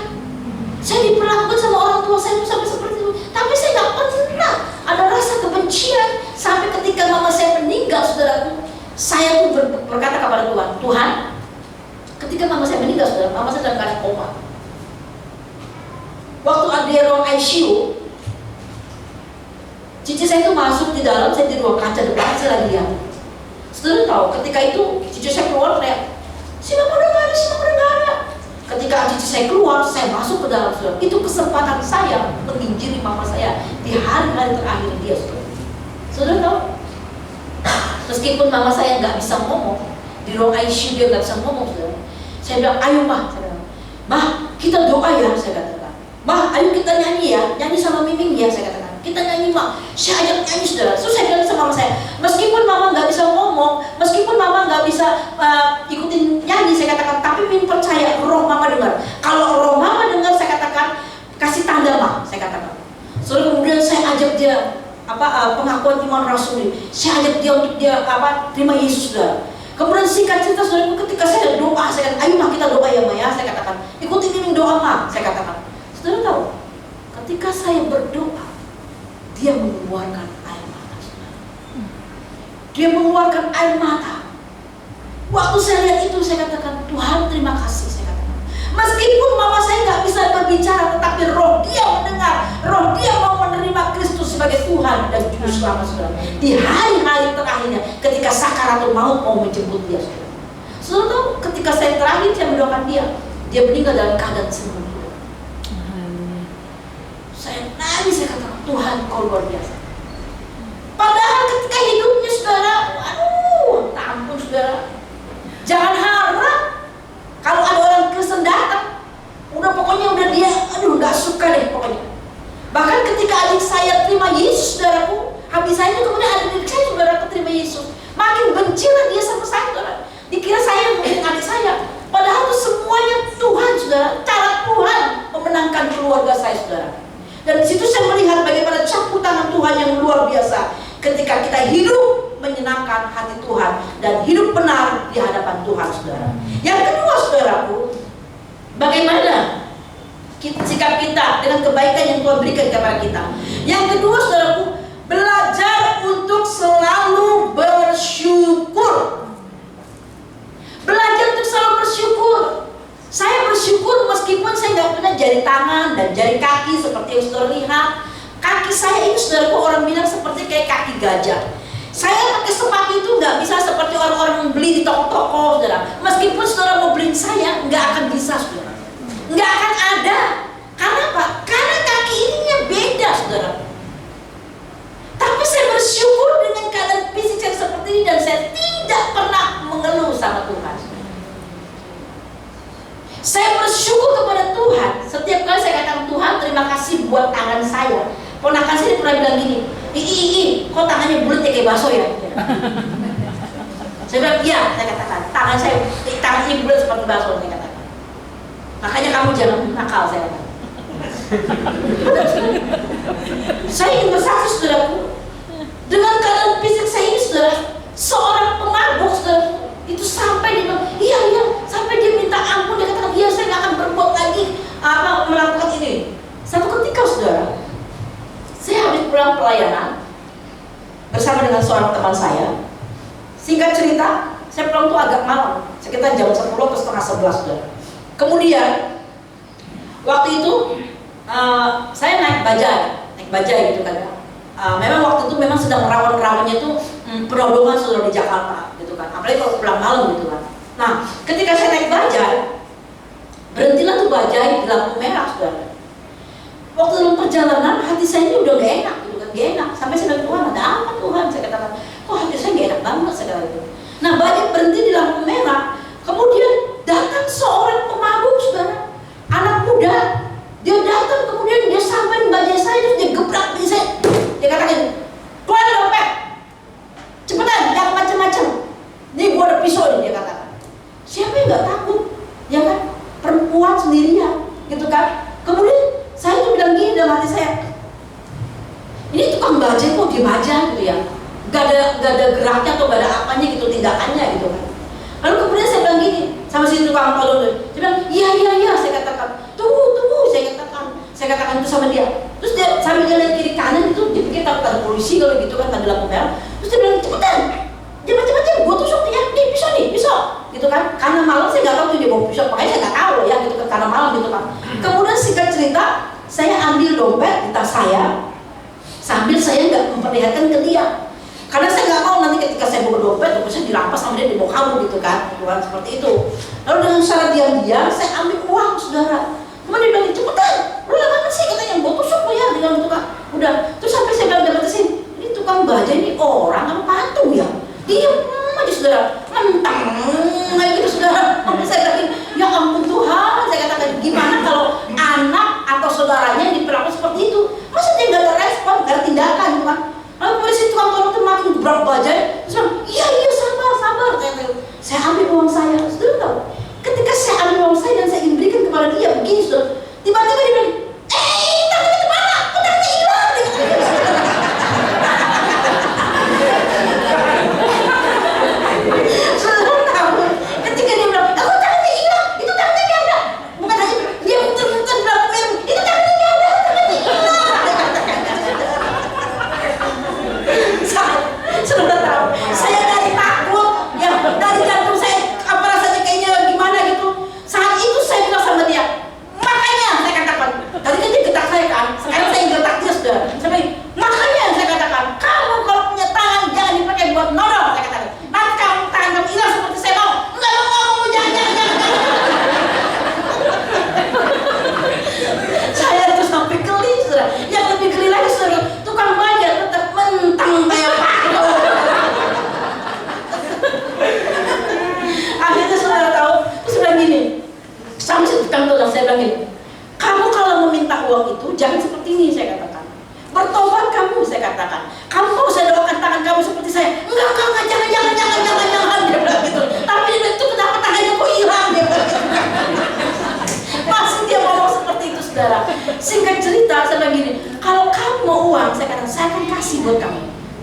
A: Saya diperlakukan sama orang tua saya itu sampai seperti itu, tapi saya nggak pernah ada rasa kebencian sampai ketika mama saya meninggal, saudaraku. Saya tuh berkata kepada Tuhan, Tuhan, ketika mama saya meninggal, saudara, mama saya dalam keadaan koma. Waktu ada di ruang ICU, cici saya itu masuk di dalam, saya di ruang kaca depan, saya lagi lihat. Saudara tahu, ketika itu cici saya keluar kayak, si mama udah gak ada, si mama udah gak ada. Ketika cici saya keluar, saya masuk ke dalam, saudara. Itu kesempatan saya menginjili mama saya di hari-hari terakhir dia, saudara. Saudara tahu, meskipun mama saya nggak bisa ngomong, di ruang ICU dia nggak bisa ngomong, saudara. Saya bilang, ayo mah, saya bilang, mah kita doa ya, saya katakan. Mah, ayo kita nyanyi ya, nyanyi sama Miming ya, saya katakan. Kita nyanyi mah, saya ajak nyanyi, saudara. Terus saya bilang sama mama saya, meskipun mama nggak bisa ngomong, meskipun mama nggak bisa ikutin nyanyi, saya katakan, tapi Min percaya roh mama dengar. Kalau roh mama dengar, saya katakan, kasih tanda mah, saya katakan. Soalnya kemudian saya ajak dia pengakuan iman rasuli. Saya ajak dia untuk dia terima Yesus, saudara. Kemudian singkat cerita, saudara, ketika saya doa, saya katakan, ayo mah kita doa ya mah ya, saya katakan. Ikutin Miming doa mah, saya katakan. Saudara tahu, ketika saya berdoa, dia mengeluarkan air mata, saudara. Dia mengeluarkan air mata. Waktu saya lihat itu, saya katakan, Tuhan terima kasih, saya katakan. Meskipun mama saya nggak bisa berbicara, tetapi roh dia mendengar, roh dia mau menerima Kristus sebagai Tuhan dan Juru Selamat, saudara. Di hari-hari terakhirnya, ketika sakaratul maut mau menjemput dia, saudara. Saudara tahu, ketika saya terakhir saya mendoakan dia meninggal dalam keadaan sembuh. Saya nangis, saya katakan, Tuhan kau luar biasa. Padahal ketika hidupnya, saudara, aduh, ampun saudara, jangan harap kalau ada orang Kristen datang, pokoknya udah dia, nggak suka deh pokoknya. Bahkan ketika adik saya terima Yesus, saudaraku, habis saya itu kemudian adik saya saudara terima Yesus, makin bencilah dia sama saya, saudara. Dikira saya mungkin adik saya, padahal itu semuanya Tuhan, saudara. Cara Tuhan memenangkan keluarga saya, saudara. Dan di situ saya melihat bagaimana campur tangan Tuhan yang luar biasa ketika kita hidup menyenangkan hati Tuhan dan hidup benar di hadapan Tuhan, saudara. Yang kedua, saudaraku, bagaimana sikap kita dengan kebaikan yang Tuhan berikan kepada kita. Yang kedua, saudaraku, belajar untuk selalu bersyukur. Belajar untuk selalu bersyukur. Saya bersyukur meskipun saya nggak punya jari tangan dan jari kaki seperti yang saudara lihat. Kaki saya ini, saudaraku, orang bilang seperti kayak kaki gajah. Saya pakai sepatu itu nggak bisa seperti orang-orang beli di toko-toko, saudara. Meskipun saudara mau beli saya, nggak akan bisa, saudara. Nggak akan ada. Karena apa? Karena kaki ininya beda, saudara. Tapi saya bersyukur dengan keadaan fisik yang seperti ini dan saya tidak pernah mengeluh sama Tuhan. Saya bersyukur kepada Tuhan. Setiap kali saya katakan, Tuhan terima kasih buat tangan saya. Ponakan saya pernah bilang gini, kok tangannya bulat ya kayak bakso ya? Saya bilang, iya, saya katakan, tangan ini bulat seperti bakso, saya katakan. Makanya kamu jangan nakal, saya katakan. Saya ingin bersaksi, saudaraku, dengan keadaan fisik saya ini, saudara, seorang pemabuk, saudara, itu sampai dia bilang, iya, sampai dia minta ampun, dia katakan, iya, saya nggak akan berbuat lagi melakukan ini. Satu ketika, saudara, saya habis pulang pelayanan bersama dengan seorang teman saya. Singkat cerita, saya pulang tuh agak malam, sekitar jam 10 atau setengah 11, saudara. Kemudian waktu itu saya naik bajai gitu kan. Memang waktu itu memang sedang rawan-rawannya itu penodongan, saudara, di Jakarta gitu kan. Apalagi kalau pulang malam gitu kan. Nah, ketika saya naik bajai, berhentilah tuh bajai di lampu merah, saudara. Waktu dalam perjalanan hati saya ini udah gak enak gitu kan, gak enak. Sampai saya bilang, Tuhan, ada apa Tuhan? Saya katakan, kok hati saya gak enak banget sekarang itu. Nah, bajai berhenti di lampu merah. Kemudian datang seorang pemabuk, saudara, anak muda. Dia datang, kemudian dia sampai di bajai saya, terus dia gebrak bajai saya. Dia katakan, Tuhan dompet, cepetan, jangan macam-macam. Nih gua ada pisau nih, dia katakan. Siapa yang gak takut? Ya kan, perempuan sendirian, gitu kan. Kemudian saya tuh bilang gini dalam hati saya, ini tukang bajai kok diem aja gitu ya, gak ada geraknya atau gak ada apanya gitu, tindakannya gitu kan. Lalu kemudian saya bilang gini sama si tukang tolong, dia bilang iya, saya katakan tunggu, saya katakan itu sama dia. Terus dia sambil jalan kiri kanan itu, dia pikir takut ada polisi kalau gitu kan, ada lampu merah. Terus dia bilang cepetan, dia macam-macam, gue tusuk dia, nih pisau gitu kan. Karena malam saya nggak tahu tuh dia bawa pisau, makanya saya nggak tahu ya gitu kan, karena malam gitu kan. Kemudian singkat cerita, saya ambil dompet di tas saya sambil saya nggak memperlihatkan ke dia, karena saya nggak mau nanti ketika saya bawa dompet, saya dirampas sama dia, dibawa kabur gitu kan, bukan seperti itu. Lalu dengan cara diam-diam saya ambil uang, saudara. Kemudian dia bilang, cepetan, lu lama sih katanya, gue tusuk lu ya, dengan itu kan. Udah, terus sampai saya bilang dapat sini, ini tukang bajai ini orang apa patung ya? Diam aja, saudara, mentang kayak gitu, saudara. Sampai saya bilang, ya ampun Tuhan, saya katakan, gimana kalau anak atau saudaranya yang diperlakukan seperti itu? Masa dia nggak ada respon, nggak ada tindakan gitu kan? Lalu polisi tukang tolong itu makin gebrak bajai, terus bilang, iya sabar. Saya ambil uang saya, saudara tahu? Ketika saya ambil uang saya dan saya ingin berikan kepada dia begini, saudara, tiba-tiba dia bilang, tangannya kemana? Kok tangannya hilang? Saudara tahu? Ketika dia bilang, aku tangannya hilang, itu tangannya nggak ada. Bukan hanya dia muter-muter bilang, itu tangannya nggak ada, tangannya hilang. Saudara tahu? Saya dari takut, ya dari jantung saya apa rasanya kayaknya gimana gitu. Saat itu saya bilang sama dia,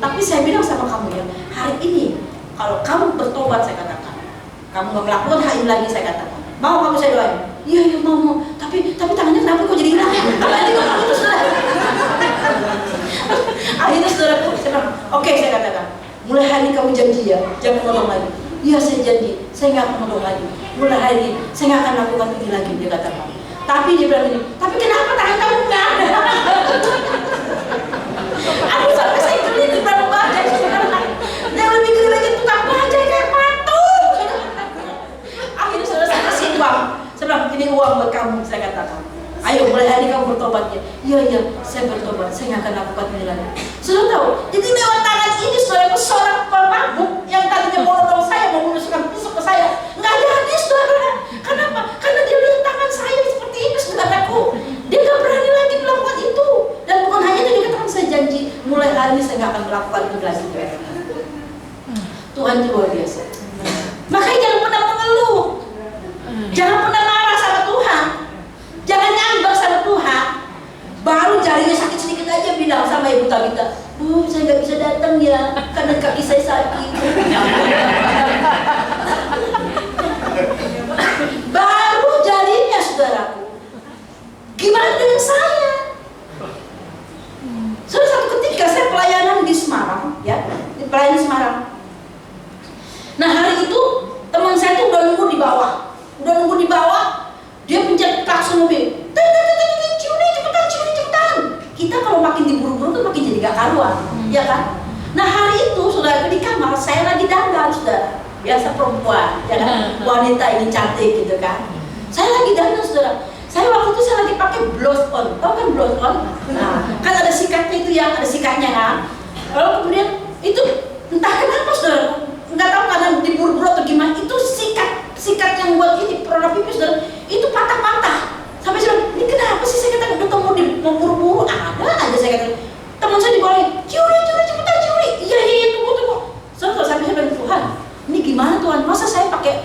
A: Tapi saya bilang sama kamu ya, hari ini kalau kamu bertobat, saya katakan, kamu nggak melakukan hal ini lagi, saya katakan, mau kamu saya doain? Iya, iya mau. Tapi tangannya kenapa kok jadi hilang? Apa ini kok itu saudara? Akhirnya saudaraku, saya bilang, oke, saya katakan, mulai hari ini kamu janji ya, jangan nolong lagi. Iya, saya janji, saya nggak akan nolong lagi. Mulai hari ini, saya nggak akan lakukan ini lagi, dia katakan. Tapi dia bilang ini, tapi kenapa tangan kamu nggak ada? Aduh, sampai saya geli di dalam bajai, yang lebih geli lagi tukang bajai kayak patung. Akhirnya saudara saya kasih uang. Saya bilang, ini uang buat kamu, saya katakan. Ayo, mulai hari ini kamu bertobat ya. Iya, saya bertobat, saya nggak akan lakukan ini lagi. Saudara tahu, jadi lewat tangan ini saudara seorang pemabuk yang tadinya mau nolong saya, mau menusukkan pisau ke saya, nggak jadi saudara. Kenapa? Karena dia lihat tangan saya seperti ini, saudaraku. Dia nggak berani lagi melakukan itu. Dan bukan hanya itu, dia katakan, saya janji mulai hari ini saya nggak akan melakukan itu lagi. Tuhan itu luar biasa. Makanya jangan pernah mengeluh, jangan pernah marah sama Tuhan, jangan ngambek sama Tuhan. Baru jarinya sakit sedikit aja bilang sama Ibu Tabita, saya nggak bisa datang ya, karena kaki saya sakit. Baru jarinya, saudaraku. Gimana dengan saya? Satu ketika saya pelayanan di Semarang, ya, di pelayanan di Semarang. Nah hari itu teman saya tuh udah nunggu di bawah, dia pencet klakson mobil. Cepetan. Kita kalau makin diburu-buru tuh makin jadi gak karuan, ya kan? Nah hari itu saudara di kamar saya lagi dandan, saudara. Biasa perempuan, ya kan? Wanita ini cantik gitu kan? Saya lagi dandan, saudara. Saya waktu itu saya lagi pakai blush on, tau kan blush on? Nah, kan ada sikatnya itu ya, ada sikatnya kan? Lalu kemudian itu entah kenapa saudara, nggak tahu karena diburu-buru atau gimana, itu sikat yang buat ini produk pipi saudara, itu patah-patah. Sampai saya bilang, ini kenapa sih? Saya kata, udah mau buru-buru, ada aja saya kata. Teman saya dibawah, curi, cepetan curi. Iya, tunggu. Soalnya sampai saya bilang, Tuhan, ini gimana Tuhan? Masa saya pakai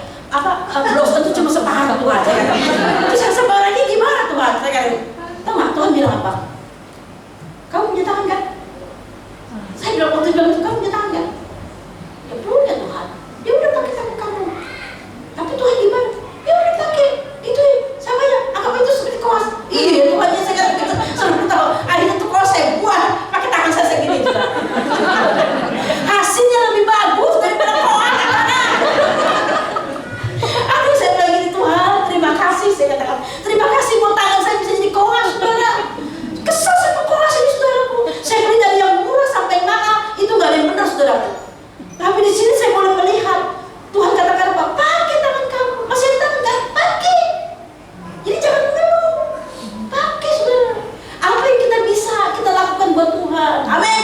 A: blush on itu cuma separuh Tuhan? Saya kata, terus yang sebenarnya gimana Tuhan? Saya kata, tahu nggak Tuhan bilang apa? Kamu punya tangan kan? Saya bilang waktu bilang itu, kamu punya tangan kan? Ya punya Tuhan. Dia udah pakai tangan kamu. Tapi Tuhan gimana? Ya udah pakai. Itu sama ya, anggap itu seperti koas. Iya Tuhan, ya saya kata gitu. Saya tahu. Akhirnya tuh koas saya buang pakai tangan saya segini. Hasilnya lebih bagus daripada koas. Aduh, saya bilang gini, Tuhan, terima kasih. Saya katakan, terima kasih buat tangan saya bisa jadi koas, saudara. Kesal sama koas ini, saudaraku. Saya beli dari yang murah sampai mahal, itu nggak ada yang benar, saudaraku. Tapi di sini saya boleh melihat Tuhan katakan apa? Pakai tangan kamu. Masih ada tangan kan? Pakai. Jadi jangan mengeluh. Pakai, saudara. Apa yang kita bisa kita lakukan buat Tuhan? Amin.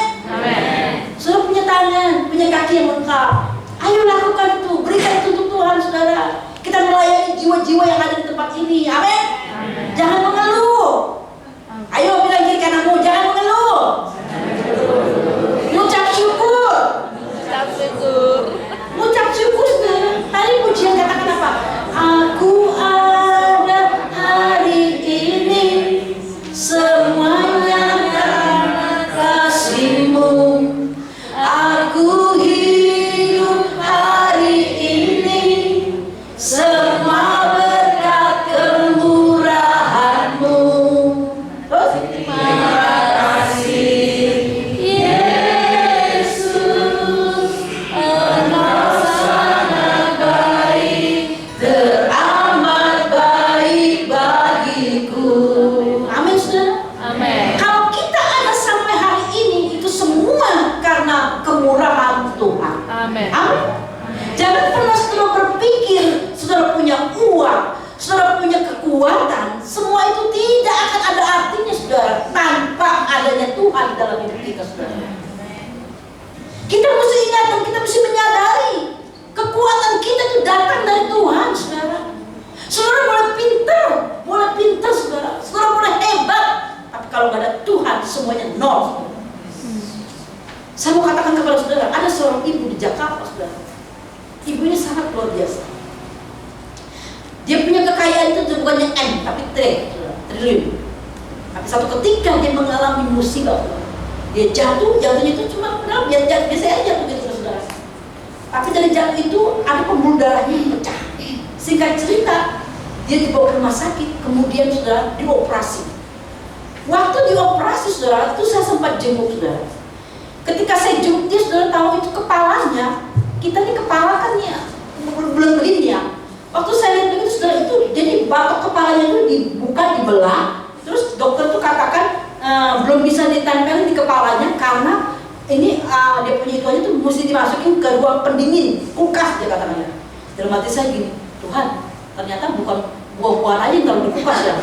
A: Saudara punya tangan, punya kaki yang lengkap. Ayo lakukan itu. Berikan itu untuk Tuhan, saudara. Kita melayani jiwa-jiwa yang ada di tempat ini. Amin. Jangan mengeluh. Ayo bilang kiri kananmu, jangan mengeluh. Ucap syukur. Ucap syukur, saudara. Tadi pujian katakan apa? Aku ada hari ini, semuanya karena kasih-Mu. Aku hidup hari ini, semua berkat kemurahan-Mu. Terus, terima kasih Yesus, Engkau sangat baik, teramat baik bagiku. Amin, saudara.
B: Amin.
A: Kalau kita ada sampai hari ini, itu semua karena kemurahan Tuhan.
B: Amin.
A: Amin. Jangan pernah saudara berpikir saudara punya uang, saudara punya kekuatan, semua itu tidak akan ada artinya, saudara, tanpa adanya Tuhan dalam hidup kita, saudara. Kita mesti ingat dan kita mesti menyadari kekuatan kita itu datang dari Tuhan, saudara. Saudara boleh pintar, saudara. Saudara boleh hebat, tapi kalau nggak ada Tuhan, semuanya nol. Saya mau katakan kepada saudara, ada seorang ibu di Jakarta, saudara. Ibu ini sangat luar biasa. Dia punya kekayaan itu bukannya M, tapi triliun. Tapi satu ketika dia mengalami musibah, dia jatuhnya itu cuma padahal biasa aja begitu saudara. Tapi dari jantung itu ada pembuluh darahnya yang pecah. Singkat cerita, dia dibawa ke rumah sakit, kemudian saudara dioperasi. Waktu dioperasi saudara, itu saya sempat jenguk saudara. Ketika saya jenguk dia, saudara tahu itu kepalanya, kita ini kepala kan ya belum ya. Waktu saya lihat begitu saudara, itu jadi batok kepalanya itu dibuka, dibelah. Terus dokter tuh katakan belum bisa ditempelin di kepalanya karena ini dia punya itu aja tuh mesti dimasukin ke ruang pendingin, kulkas dia katakan. Dalam hati saya gini, Tuhan, ternyata bukan buah-buahan aja yang taruh di kulkas ya.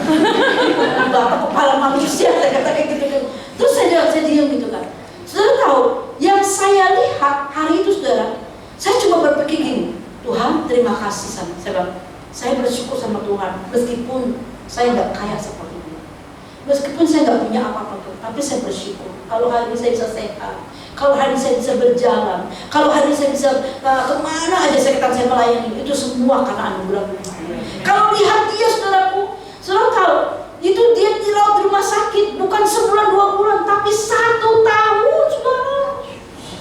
A: Bapak kepala manusia, saya katakan gitu. Terus saya diam gitu kan. Saudara tahu, yang saya lihat hari itu saudara, saya cuma berpikir gini, Tuhan terima kasih sama saya bilang, saya bersyukur sama Tuhan meskipun saya nggak kaya seperti ini, meskipun saya nggak punya apa-apa tuh, tapi saya bersyukur kalau hari ini saya bisa sehat, kalau hari ini saya bisa berjalan, kalau hari ini saya bisa kemana aja saya melayani, itu semua karena anugerah Tuhan. Kalau lihat dia saudaraku, saudara tahu itu dia dirawat di rumah sakit bukan sebulan 2 bulan, tapi 1 tahun saudara.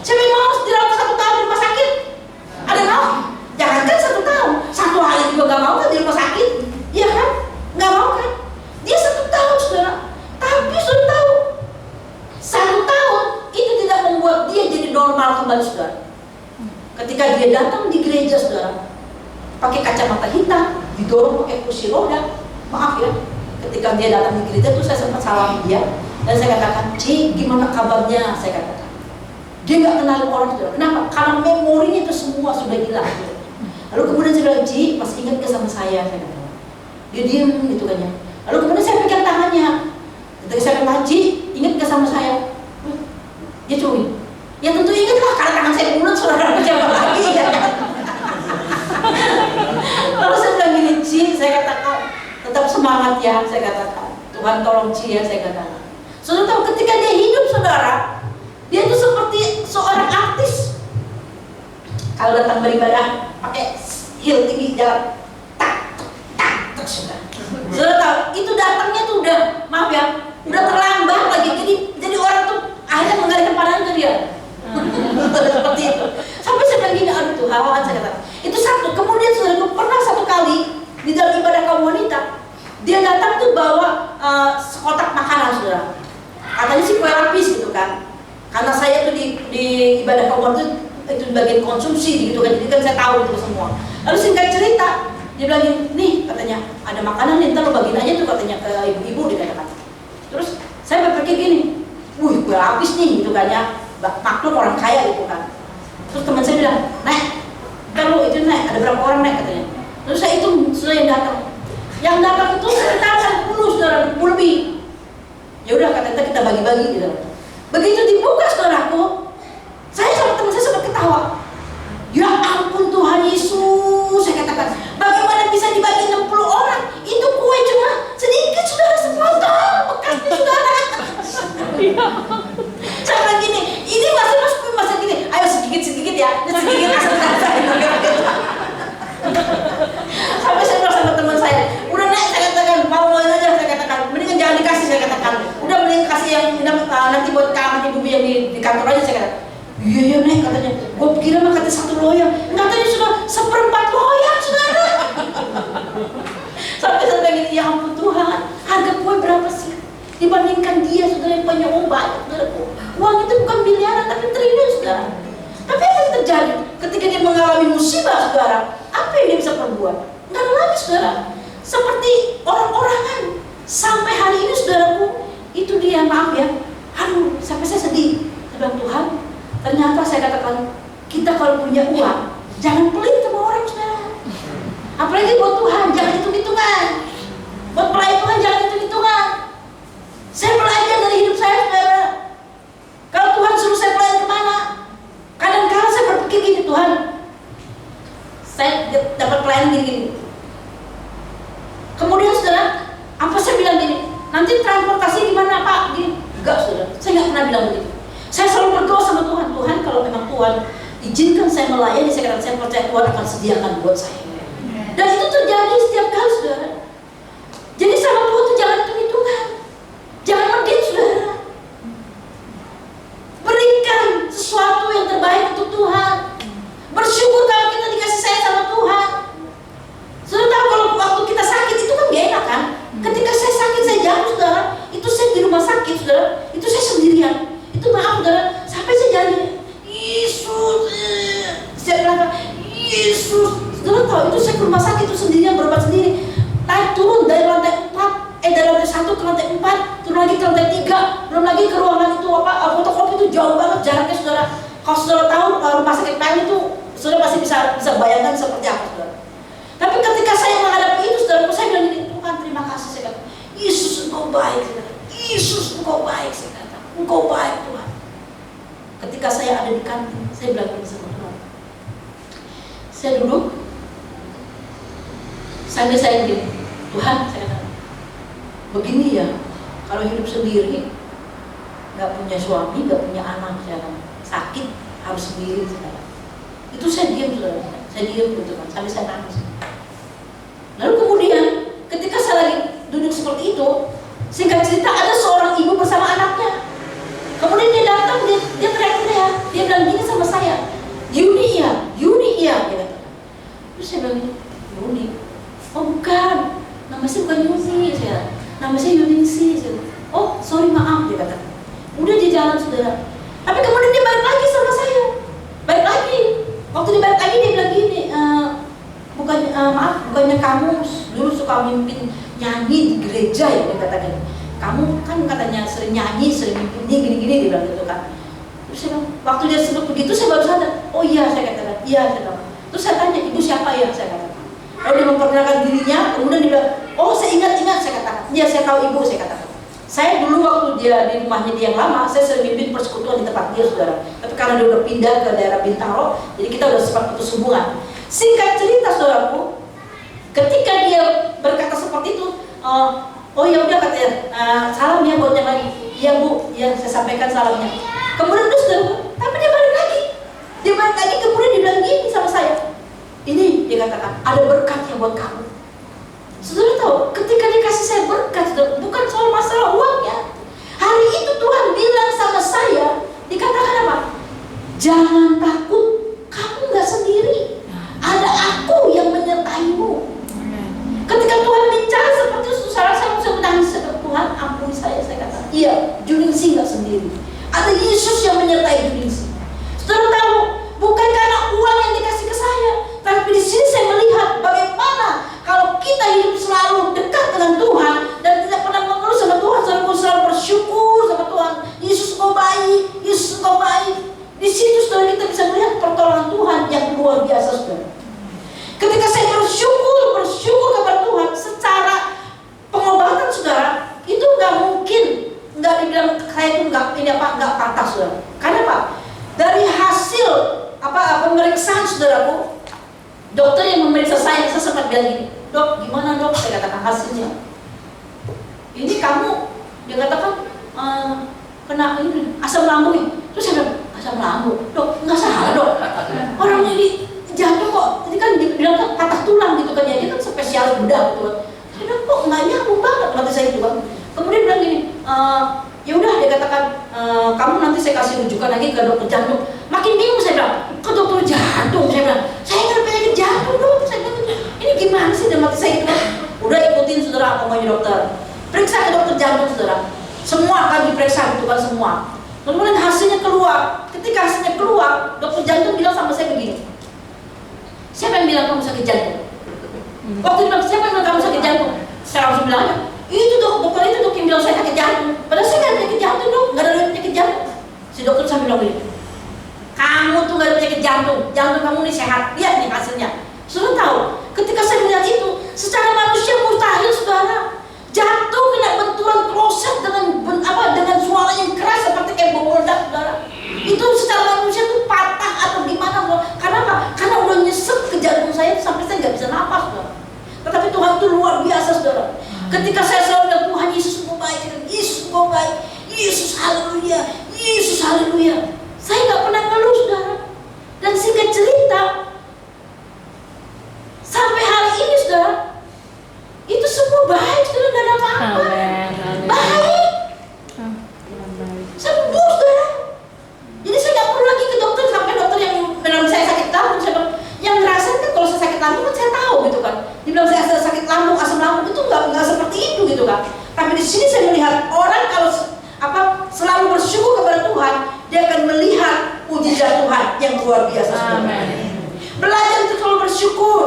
A: Siapa yang mau dirawat 1 tahun di rumah sakit? Ada yang mau? Jangankan 1 tahun, 1 hari juga gak mau kan di rumah sakit, iya kan? Gak mau kan? Dia 1 tahun saudara. Tapi saudara tahu, 1 tahun itu tidak membuat dia jadi normal kembali saudara. Ketika dia datang di gereja saudara, pakai kacamata hitam, didorong pakai kursi roda, maaf ya. Ketika dia datang di gereja tuh saya sempat salam dia dan saya katakan, Ci, gimana kabarnya? Saya katakan. Dia nggak kenal orang saudara. Kenapa? Karena memorinya itu semua sudah hilang. Lalu kemudian saya bilang, Ci, masih ingat ke sama saya? Saya katakan. Dia diam gitu kan ya. Lalu kemudian saya pegang tangannya. Ketika saya bilang, Ci, ingat ke sama saya? Dia curi. Ya tentu ingat lah, karena tangan saya bulat, saudara siapa lagi ya. Lalu saya bilang gini, Ci, saya katakan, tetap semangat ya, saya katakan. Tuhan tolong Ci ya, saya katakan. Saudara tahu ketika dia hidup saudara, dia itu seperti seorang artis. Kalau datang beribadah pakai heel tinggi jalan, tak, saudara. Saudara tahu, itu datangnya tuh udah, maaf ya, udah terlambat lagi. Jadi orang tuh akhirnya mengalihkan pandangan ke dia. Seperti itu. Sampai saya bilang gini, aduh Tuhan, saya katakan. Itu satu. Kemudian saudara, pernah 1 kali di dalam ibadah kaum wanita, dia datang tuh bawa sekotak makanan saudara. Katanya sih kue lapis gitu kan. Karena saya tuh di ibadah kaum wanita itu bagian konsumsi gitu kan. Jadi kan saya tahu itu semua. Lalu singkat cerita, dia bilang nih katanya ada makanan nih, ntar lo bagiin aja tuh katanya ke ibu-ibu dikatakan. Terus saya berpikir gini, wih kue lapis nih gitu kan ya. Maklum orang kaya gitu kan. Terus teman saya bilang, Nek, kalau itu Nek, ada berapa orang Nek katanya. Terus saya hitung sudah yang datang. Yang datang itu sekitar 10 saudara, 10 lebih. Ya udah kata kita bagi-bagi gitu. Begitu dibuka saudaraku, saya sama teman saya sempat ketawa. Ya ampun Tuhan Yesus, saya katakan, bagaimana bisa dibagi 60 orang? Itu kue cuma sedikit saudara, sepotong bekasnya saudara. Saya bilang gini, ini masih gini, ayo sedikit ya, sedikit asal sampai saya bilang sama teman saya, udah Nek, saya katakan, mau aja saya katakan, mendingan jangan dikasih saya katakan, udah mending kasih yang nanti buat kamu ibu yang di kantor aja saya katakan. Iya Nek katanya, gue kira mah katanya 1 loyang, katanya sudah 1/4 loyang saudara. Sampai saya bilang gini, ya ampun Tuhan, harga kue berapa sih dibandingkan dia saudara yang punya uang banyak saudaraku. Uang itu bukan miliaran tapi triliun saudara. Tapi apa yang terjadi ketika dia mengalami musibah saudara? Apa yang dia bisa perbuat? Nggak ada lagi saudara. Seperti orang-orangan. Sampai hari ini saudaraku, itu dia, maaf ya. Aduh, sampai saya sedih. Saya bilang, Tuhan, ternyata saya katakan, kita kalau punya uang, jangan pelit sama orang saudara. Apalagi buat Tuhan, jangan hitung-hitungan. Buat pelayan Tuhan, jangan hitung-hitungan. Saya belajar dari hidup saya saudara. Kalau Tuhan suruh saya pelayan kemana? Kadang-kadang saya berpikir gini, Tuhan, saya dapat pelayanan gini-gini. Kemudian saudara, apa saya bilang gini, nanti transportasi gimana Pak? Gini. Enggak saudara, saya nggak pernah bilang begitu. Saya selalu berdoa sama Tuhan, Tuhan kalau memang Tuhan izinkan saya melayani, saya percaya Tuhan akan sediakan buat saya. Dan itu terjadi setiap kali saudara. Jadi sama Tuhan itu jangan hitung-hitungan, jangan medit saudara. Berikan sesuatu rumah sakit itu sendirian, berobat sendiri, naik turun dari lantai 4, dari lantai 1 ke lantai 4, turun lagi ke lantai 3, belum lagi ke ruangan itu fotokopi itu jauh banget jaraknya saudara. Kalau saudara tahu rumah sakit PLN itu, saudara pasti bisa bayangkan seperti apa saudara. Tapi ketika saya menghadapi itu saudara, saya bilang ini, Tuhan terima kasih, saya kata, Yesus engkau baik, saudara. Yesus engkau baik, saya kata, engkau baik Tuhan. Ketika saya ada di kantin, saya bilang sama Tuhan, saya duduk, sambil saya begini, Tuhan, saya kata, begini ya, kalau hidup sendiri, nggak punya suami, nggak punya anak, saya kata, sakit, harus sendiri, saya kata. Itu saya diam, saudara, saya diam gitu kan, sambil saya nangis. Lalu kemudian, ketika saya lagi duduk seperti itu, singkat cerita ada seorang ibu bersama anaknya. Kemudian dia datang, dia teriak-teriak, dia bilang gini sama saya, Yuni iya, dia kata. Terus saya bilang, Yuni, oh bukan, nama saya bukan Yuni, nama saya Yuningsi. Oh sorry maaf, dia kata. Udah dia jalan saudara. Tapi kemudian dia balik lagi sama saya, balik lagi. Waktu dia balik lagi dia bilang gini, bukannya kamu dulu suka mimpin nyanyi di gereja ya, dia katakan. Kamu kan katanya sering nyanyi, sering mimpin gini-gini, dia bilang gitu kan. Terus saya bilang, waktu dia sebut begitu saya baru sadar, oh iya saya katakan, iya saya katakan. Terus saya tanya, ibu siapa ya, saya katakan. Lalu dia memperkenalkan dirinya, kemudian dia bilang, oh saya ingat, saya katakan. Iya saya tahu ibu, saya katakan. Saya dulu waktu dia di rumahnya dia yang lama, saya sering mimpin persekutuan di tempat dia saudara. Tapi karena dia udah pindah ke daerah Bintaro, jadi kita udah sempat putus hubungan. Singkat cerita saudaraku, ketika dia berkata seperti itu, oh ya udah katanya, salam ya buat yang lagi. Iya bu, ya saya sampaikan salamnya. Kemudian terus saudaraku, tapi dia balik lagi. Kemudian dia bilang gini sama saya. Ini dia katakan, ada berkat yang buat kamu. Saudara tahu, ketika dikasih saya berkat, saudara, bukan soal masalah uangnya. Hari itu Tuhan bilang sama saya, dikatakan apa? Jangan takut, kamu nggak sendiri. Ada aku yang menyertaimu. Ketika Tuhan bicara seperti itu, saya bisa menangis. Tuhan ampuni saya kata, iya, Juningsi nggak sendiri. Ada Yesus yang menyertai Juningsi. Saudara tahu, bukan karena uang yang dikasih ke saya, tapi di sini saya melihat bagaimana kalau kita hidup selalu dekat dengan Tuhan dan tidak pernah mengeluh sama Tuhan, selalu bersyukur sama Tuhan. Yesus kau baik, Yesus kau baik. Di situ saudara kita bisa melihat pertolongan Tuhan yang luar biasa saudara. Ketika saya bersyukur kepada Tuhan secara pengobatan saudara, itu nggak mungkin, nggak dibilang saya itu nggak patah saudara. Karena apa? Dari hasil pemeriksaan saudaraku, dokter yang memeriksa saya sempat bilang gini, dok gimana dok? Saya katakan hasilnya. Ini kamu, dia katakan kena ini asam lambung ya. Terus saya bilang asam lambung, dok nggak salah dok. Orangnya ini jatuh kok, tadi kan dibilang kan patah tulang gitu kan ya, dia kan spesialis bedah gitu kan. Saya bilang kok nggak nyambung banget nanti saya juga. Kemudian bilang gini, ya udah dia katakan kamu nanti saya kasih rujukan lagi ke dokter jantung. Makin bingung saya bilang, ke dokter jantung. Saya bilang, saya nggak ada penyakit jantung dok. Saya bilang, ini gimana sih dalam hati saya gitu kan. Udah ikutin saudara ngomongnya dokter, periksa ke dokter jantung saudara. Semua akan diperiksa gitu kan semua. Kemudian hasilnya keluar. Ketika hasilnya keluar, dokter jantung bilang sama saya begini, siapa yang bilang kamu sakit jantung? Waktu dia bilang, siapa yang bilang kamu sakit jantung? Saya langsung bilang aja, itu dokter itu dok yang bilang saya sakit jantung. Padahal saya nggak ada penyakit jantung dok, nggak ada penyakit jantung. Si dokter sambil bilang begini, kamu tuh nggak ada penyakit jantung kamu ini sehat. Lihat nih hasilnya. Sudah tahu, ketika saya melihat itu, secara manusia mustahil saudara. Jatuh kena benturan kloset dengan suara yang keras seperti kayak bom meledak saudara. Itu secara manusia tuh patah atau gimana saudara. Karena apa? Karena udah nyesek ke jantung saya sampai saya nggak bisa napas saudara. Tetapi Tuhan itu luar biasa saudara. Ketika saya selalu bilang Tuhan Yesus engkau baik, Yesus engkau baik, Yesus haleluya, Yesus haleluya. Saya nggak pernah ngeluh saudara. Dan singkat cerita, sampai hari ini saudara, itu semua baik saudara, nggak ada apa-apa. Baik, sembuh saudara. Jadi saya nggak perlu lagi ke dokter sampai dokter yang bilang saya sakit lambung. Saya bilang, yang ngerasain kan kalau saya sakit lambung kan saya tahu gitu kan. Dibilang saya ada sakit lambung, asam lambung itu nggak seperti itu gitu kan. Tapi di sini saya melihat orang kalau selalu bersyukur kepada Tuhan, dia akan melihat mujizat Tuhan yang luar biasa. Amen. Belajar untuk selalu bersyukur.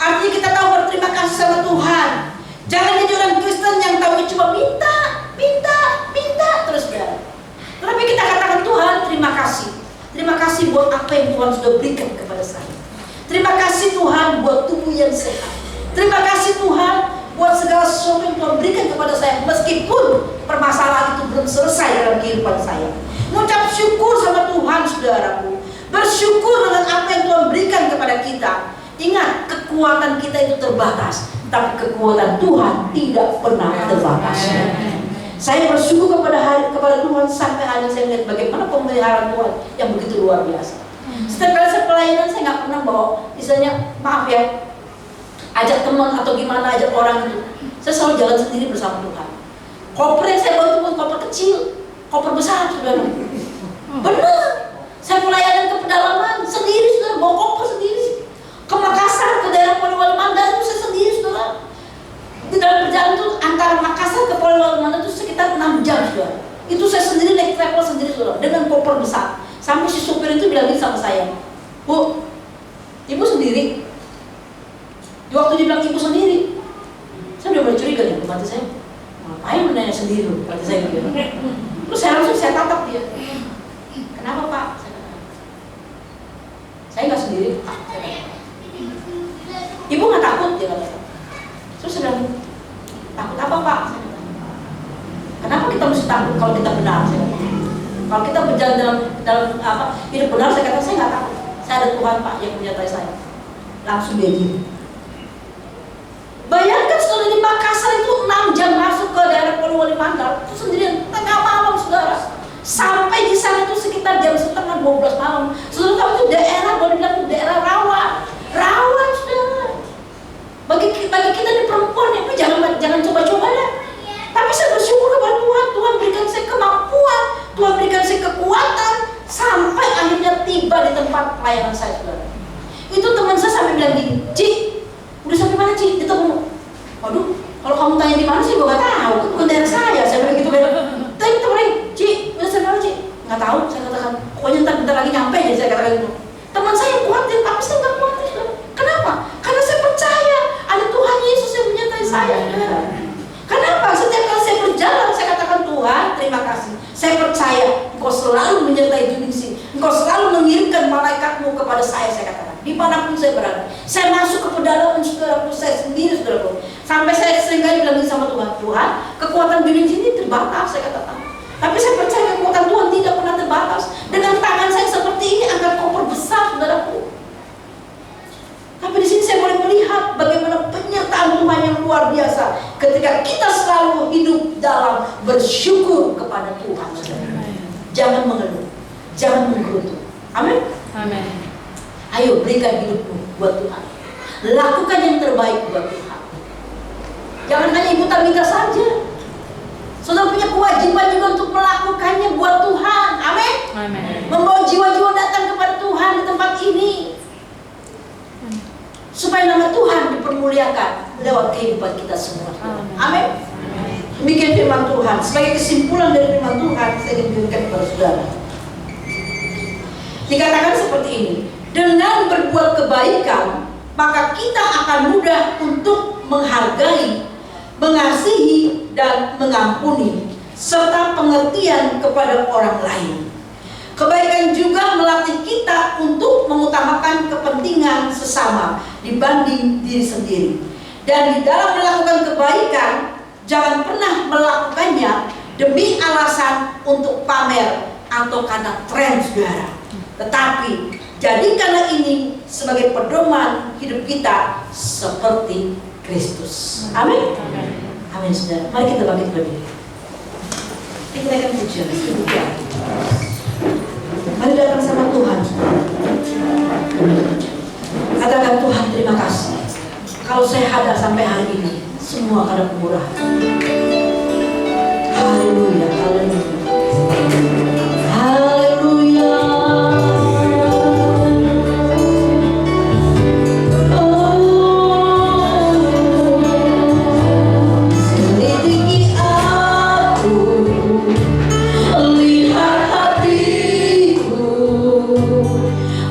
A: Artinya kita tahu berterima kasih sama Tuhan. Jangan jadi orang Kristen yang tahu cuma minta terus saudara. Tetapi kita katakan, Tuhan terima kasih. Terima kasih buat apa yang Tuhan sudah berikan kepada saya. Terima kasih Tuhan buat tubuh yang sehat. Terima kasih Tuhan buat segala sesuatu yang Tuhan berikan kepada saya, meskipun permasalahan itu belum selesai dalam kehidupan saya. Mengucap syukur sama Tuhan, saudaraku. Bersyukur dengan apa yang Tuhan berikan kepada kita. Ingat, kekuatan kita itu terbatas, tapi kekuatan Tuhan tidak pernah terbatas. Saya bersyukur kepada Tuhan sampai hari ini saya melihat bagaimana pemeliharaan Tuhan yang begitu luar biasa. Setiap kali saya pelayanan, saya nggak pernah bawa, misalnya maaf ya, ajak teman atau gimana, ajak orang itu. Saya selalu jalan sendiri bersama Tuhan. Koper yang saya bawa itu bukan koper kecil, koper besar, saudara. Benar. Saya pelayanan ke pedalaman sendiri, saudara, bawa koper sendiri. Ke Makassar, ke daerah Poliwali Mandar itu saya sendiri, saudara. Di dalam perjalanan itu antara Makassar ke Poliwali Mandar itu sekitar 6 jam, saudara. Itu saya sendiri naik travel sendiri, saudara, dengan koper besar. Sampai si supir itu bilang sama saya, Bu, ibu sendiri? Di waktu dia bilang ibu sendiri, saya udah mulai curiga nih, berarti saya ngapain menanya sendiri loh, berarti saya gitu. Terus saya tatap dia, kenapa Pak? Saya nggak sendiri, Pak. Ibu nggak takut? Dia kata. Terus saya bilang, takut apa Pak? Kenapa kita mesti takut kalau kita benar? Kalau kita berjalan dalam hidup benar, saya kata saya nggak takut. Saya ada Tuhan Pak yang menyertai saya. Langsung dia diam. Bayangkan saudara, di Makassar itu 6 jam masuk ke daerah Poliwali Mandar itu sendirian tengah malam, saudara. Sampai di sana itu sekitar jam setengah 12 malam. Saudara tahu itu daerah, boleh bilang itu daerah rawan, saudara. Bagi kita di perempuan itu jangan coba-coba ya. Tapi saya bersyukur kepada Tuhan berikan saya kemampuan, Tuhan berikan saya kekuatan sampai akhirnya tiba di tempat pelayanan saya, saudara. Itu teman saya sampai bilang gini, Ci, udah sampai mana Ci? Dia tahu, waduh, kalau kamu tanya di mana sih, gue gak tahu, itu bukan daerah saya bilang gitu kan. Tapi temen, Ci, udah sampai mana Ci? Gak tahu, saya katakan, pokoknya bentar lagi nyampe, jadi saya katakan gitu. Teman saya khawatir, tapi saya gak khawatir. Kenapa? Karena saya percaya ada Tuhan Yesus yang menyertai saya. Kenapa? Setiap kali saya berjalan, saya katakan, Tuhan, terima kasih. Saya percaya Engkau selalu menyertai Juningsi. Engkau selalu mengirimkan malaikat-Mu kepada saya katakan. Dimanapun saya berada. Saya masuk ke pedalaman, saudaraku, saya sendiri, saudaraku. Sampai saya seringkali bilang sama Tuhan, Tuhan, kekuatan Juningsi ini terbatas, saya katakan. Tapi saya percaya kekuatan Tuhan tidak pernah terbatas. Dengan tangan saya seperti ini, angkat koper besar, saudaraku. Tapi di sini saya boleh melihat bagaimana penyertaan Tuhan yang luar biasa ketika kita selalu hidup dalam bersyukur kepada Tuhan. Jangan mengeluh, jangan menggerutu. Amin.
B: Amin.
A: Ayo berikan hidupmu buat Tuhan. Lakukan yang terbaik buat Tuhan. Jangan hanya minta-minta saja. Saudara punya kewajiban juga untuk melakukannya buat Tuhan. Amin.
B: Amin.
A: Membawa jiwa-jiwa datang kepada Tuhan di tempat ini, supaya nama Tuhan dipermuliakan lewat kehidupan kita semua. Amin. Demikian firman Tuhan. Sebagai kesimpulan dari firman Tuhan, saya ingin berikan kepada saudara. Dikatakan seperti ini, dengan berbuat kebaikan, maka kita akan mudah untuk menghargai, mengasihi, dan mengampuni, serta pengertian kepada orang lain. Kebaikan juga melatih kita untuk mengutamakan kepentingan sesama dibanding diri sendiri. Dan di dalam melakukan kebaikan, jangan pernah melakukannya demi alasan untuk pamer atau karena tren, saudara. Tetapi jadikanlah ini sebagai pedoman hidup kita seperti Kristus. Amin. Amin, saudara. Mari kita bangkit berdiri. Kita akan pujian. Mari datang sama Tuhan. Katakan, Tuhan terima kasih. Kalau saya ada sampai hari ini, semua karena kemurahan. Haleluya, haleluya. Haleluya.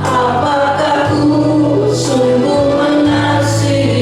C: Apakah ku sungguh mengasihi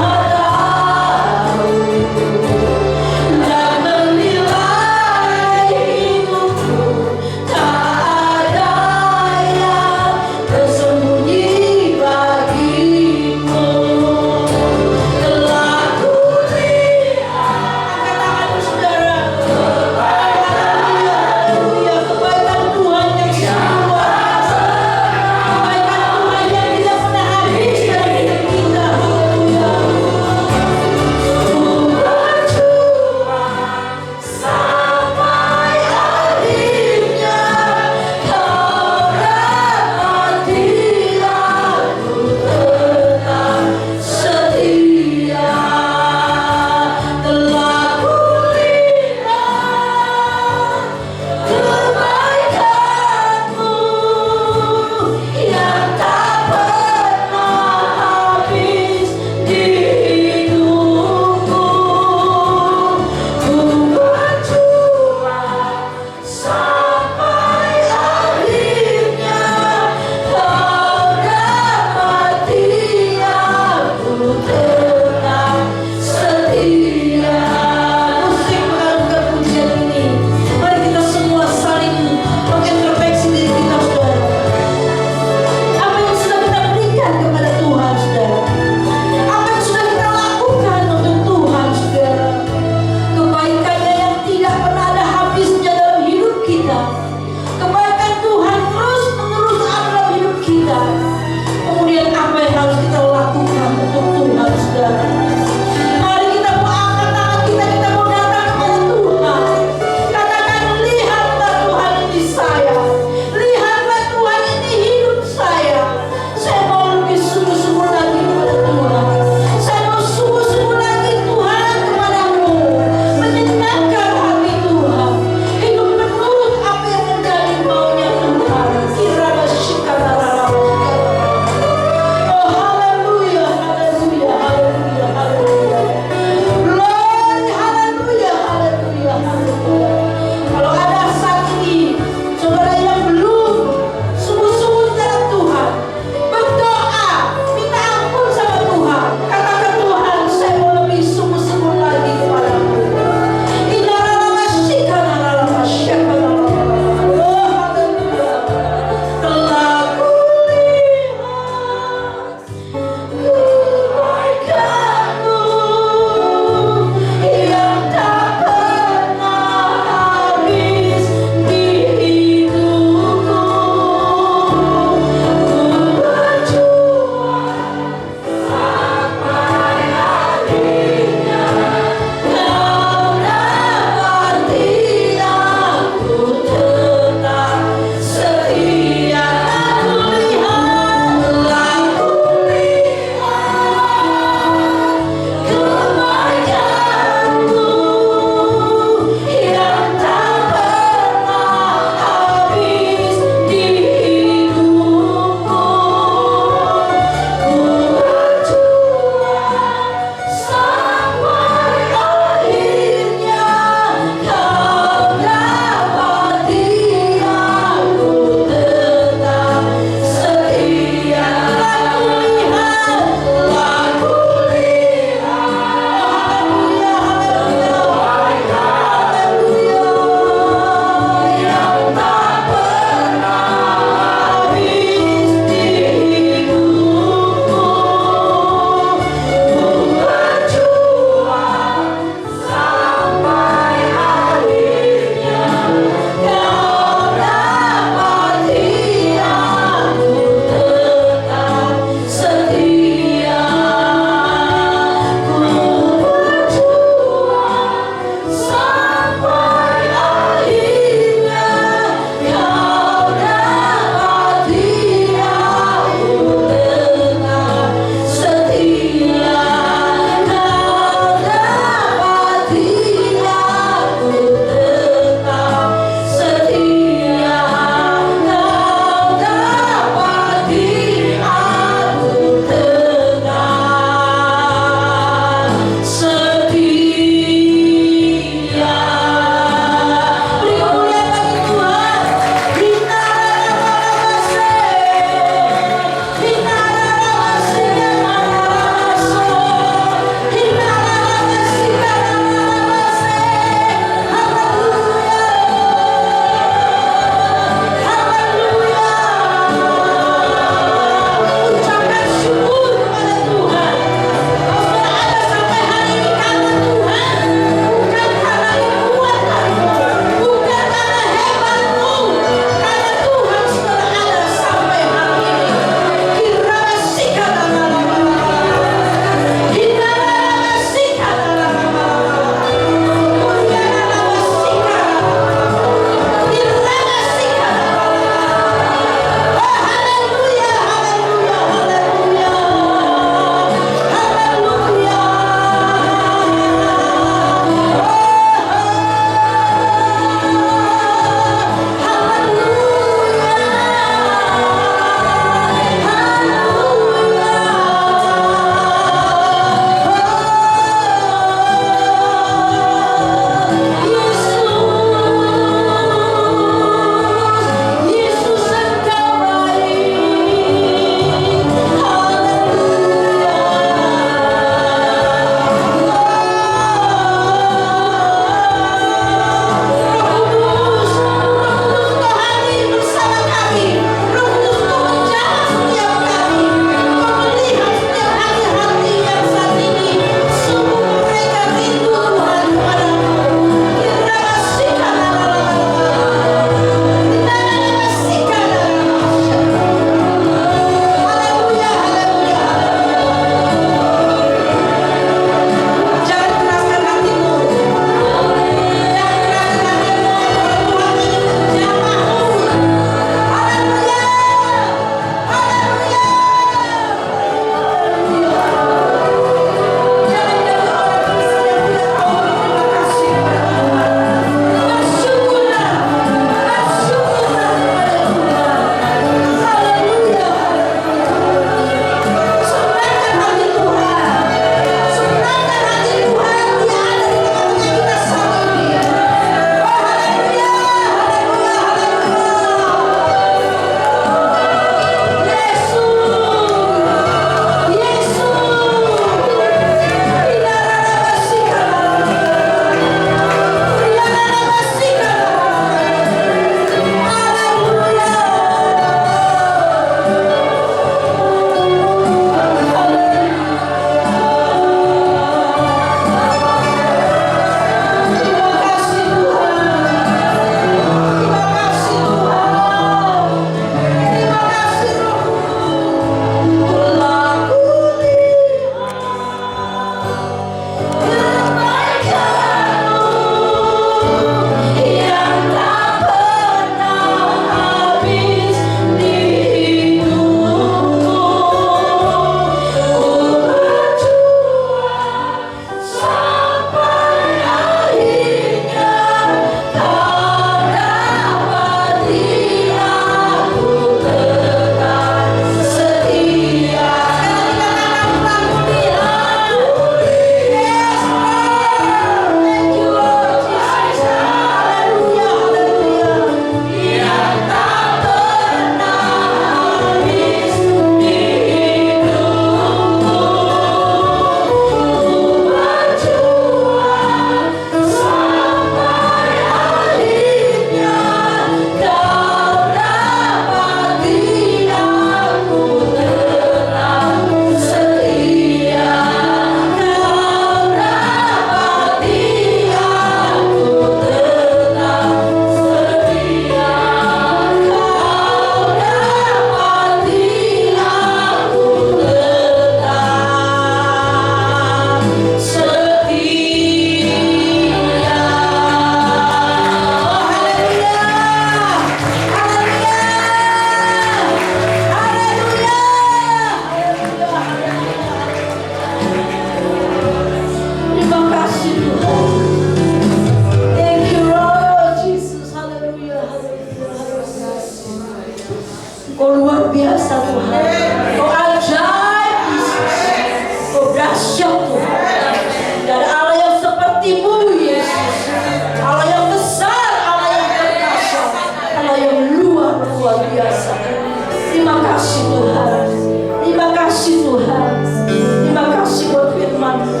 A: Tuhan. Terima kasih buat firman-Mu.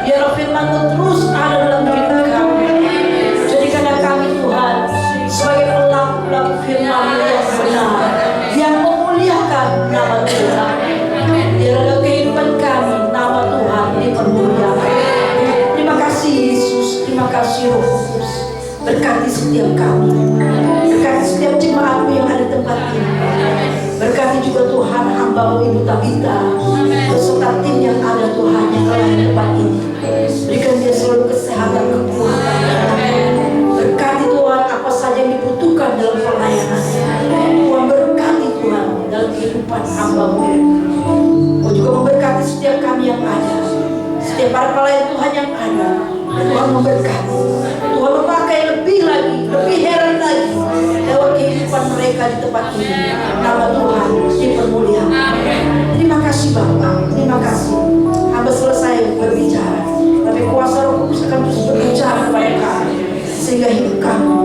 A: Biar firman-Mu terus ada dalam hidup kami. Jadikanlah kami Tuhan sebagai pelaku-pelaku firman-Mu yang benar, yang memuliakan nama Tuhan. Biar dalam kehidupan kami nama Tuhan dipermuliakan. Terima kasih Yesus, terima kasih Roh Kudus. Berkati setiap kami, berkati setiap jemaat-Mu yang ada di tempat ini. Berkati juga Tuhan hamba-Mu Ibu Tabita beserta tim yang ada Tuhan yang ada di tempat ini. Berikan dia selalu kesehatan, kekuatan. Berkati Tuhan apa saja yang dibutuhkan dalam pelayanan. Tuhan berkati Tuhan dalam kehidupan hamba-Mu. Kau juga memberkati setiap kami yang ada, setiap para pelayan Tuhan yang ada. Tuhan memberkati, Tuhan memakai lebih lagi, lebih heran lagi lewat kehidupan mereka di tempat ini. Nama Tuhan dipermuliakan. Terima kasih Bapa, terima kasih. Hamba selesai berbicara, tapi kuasa Roh Kudus akan terus berbicara kepada kami sehingga hidup kami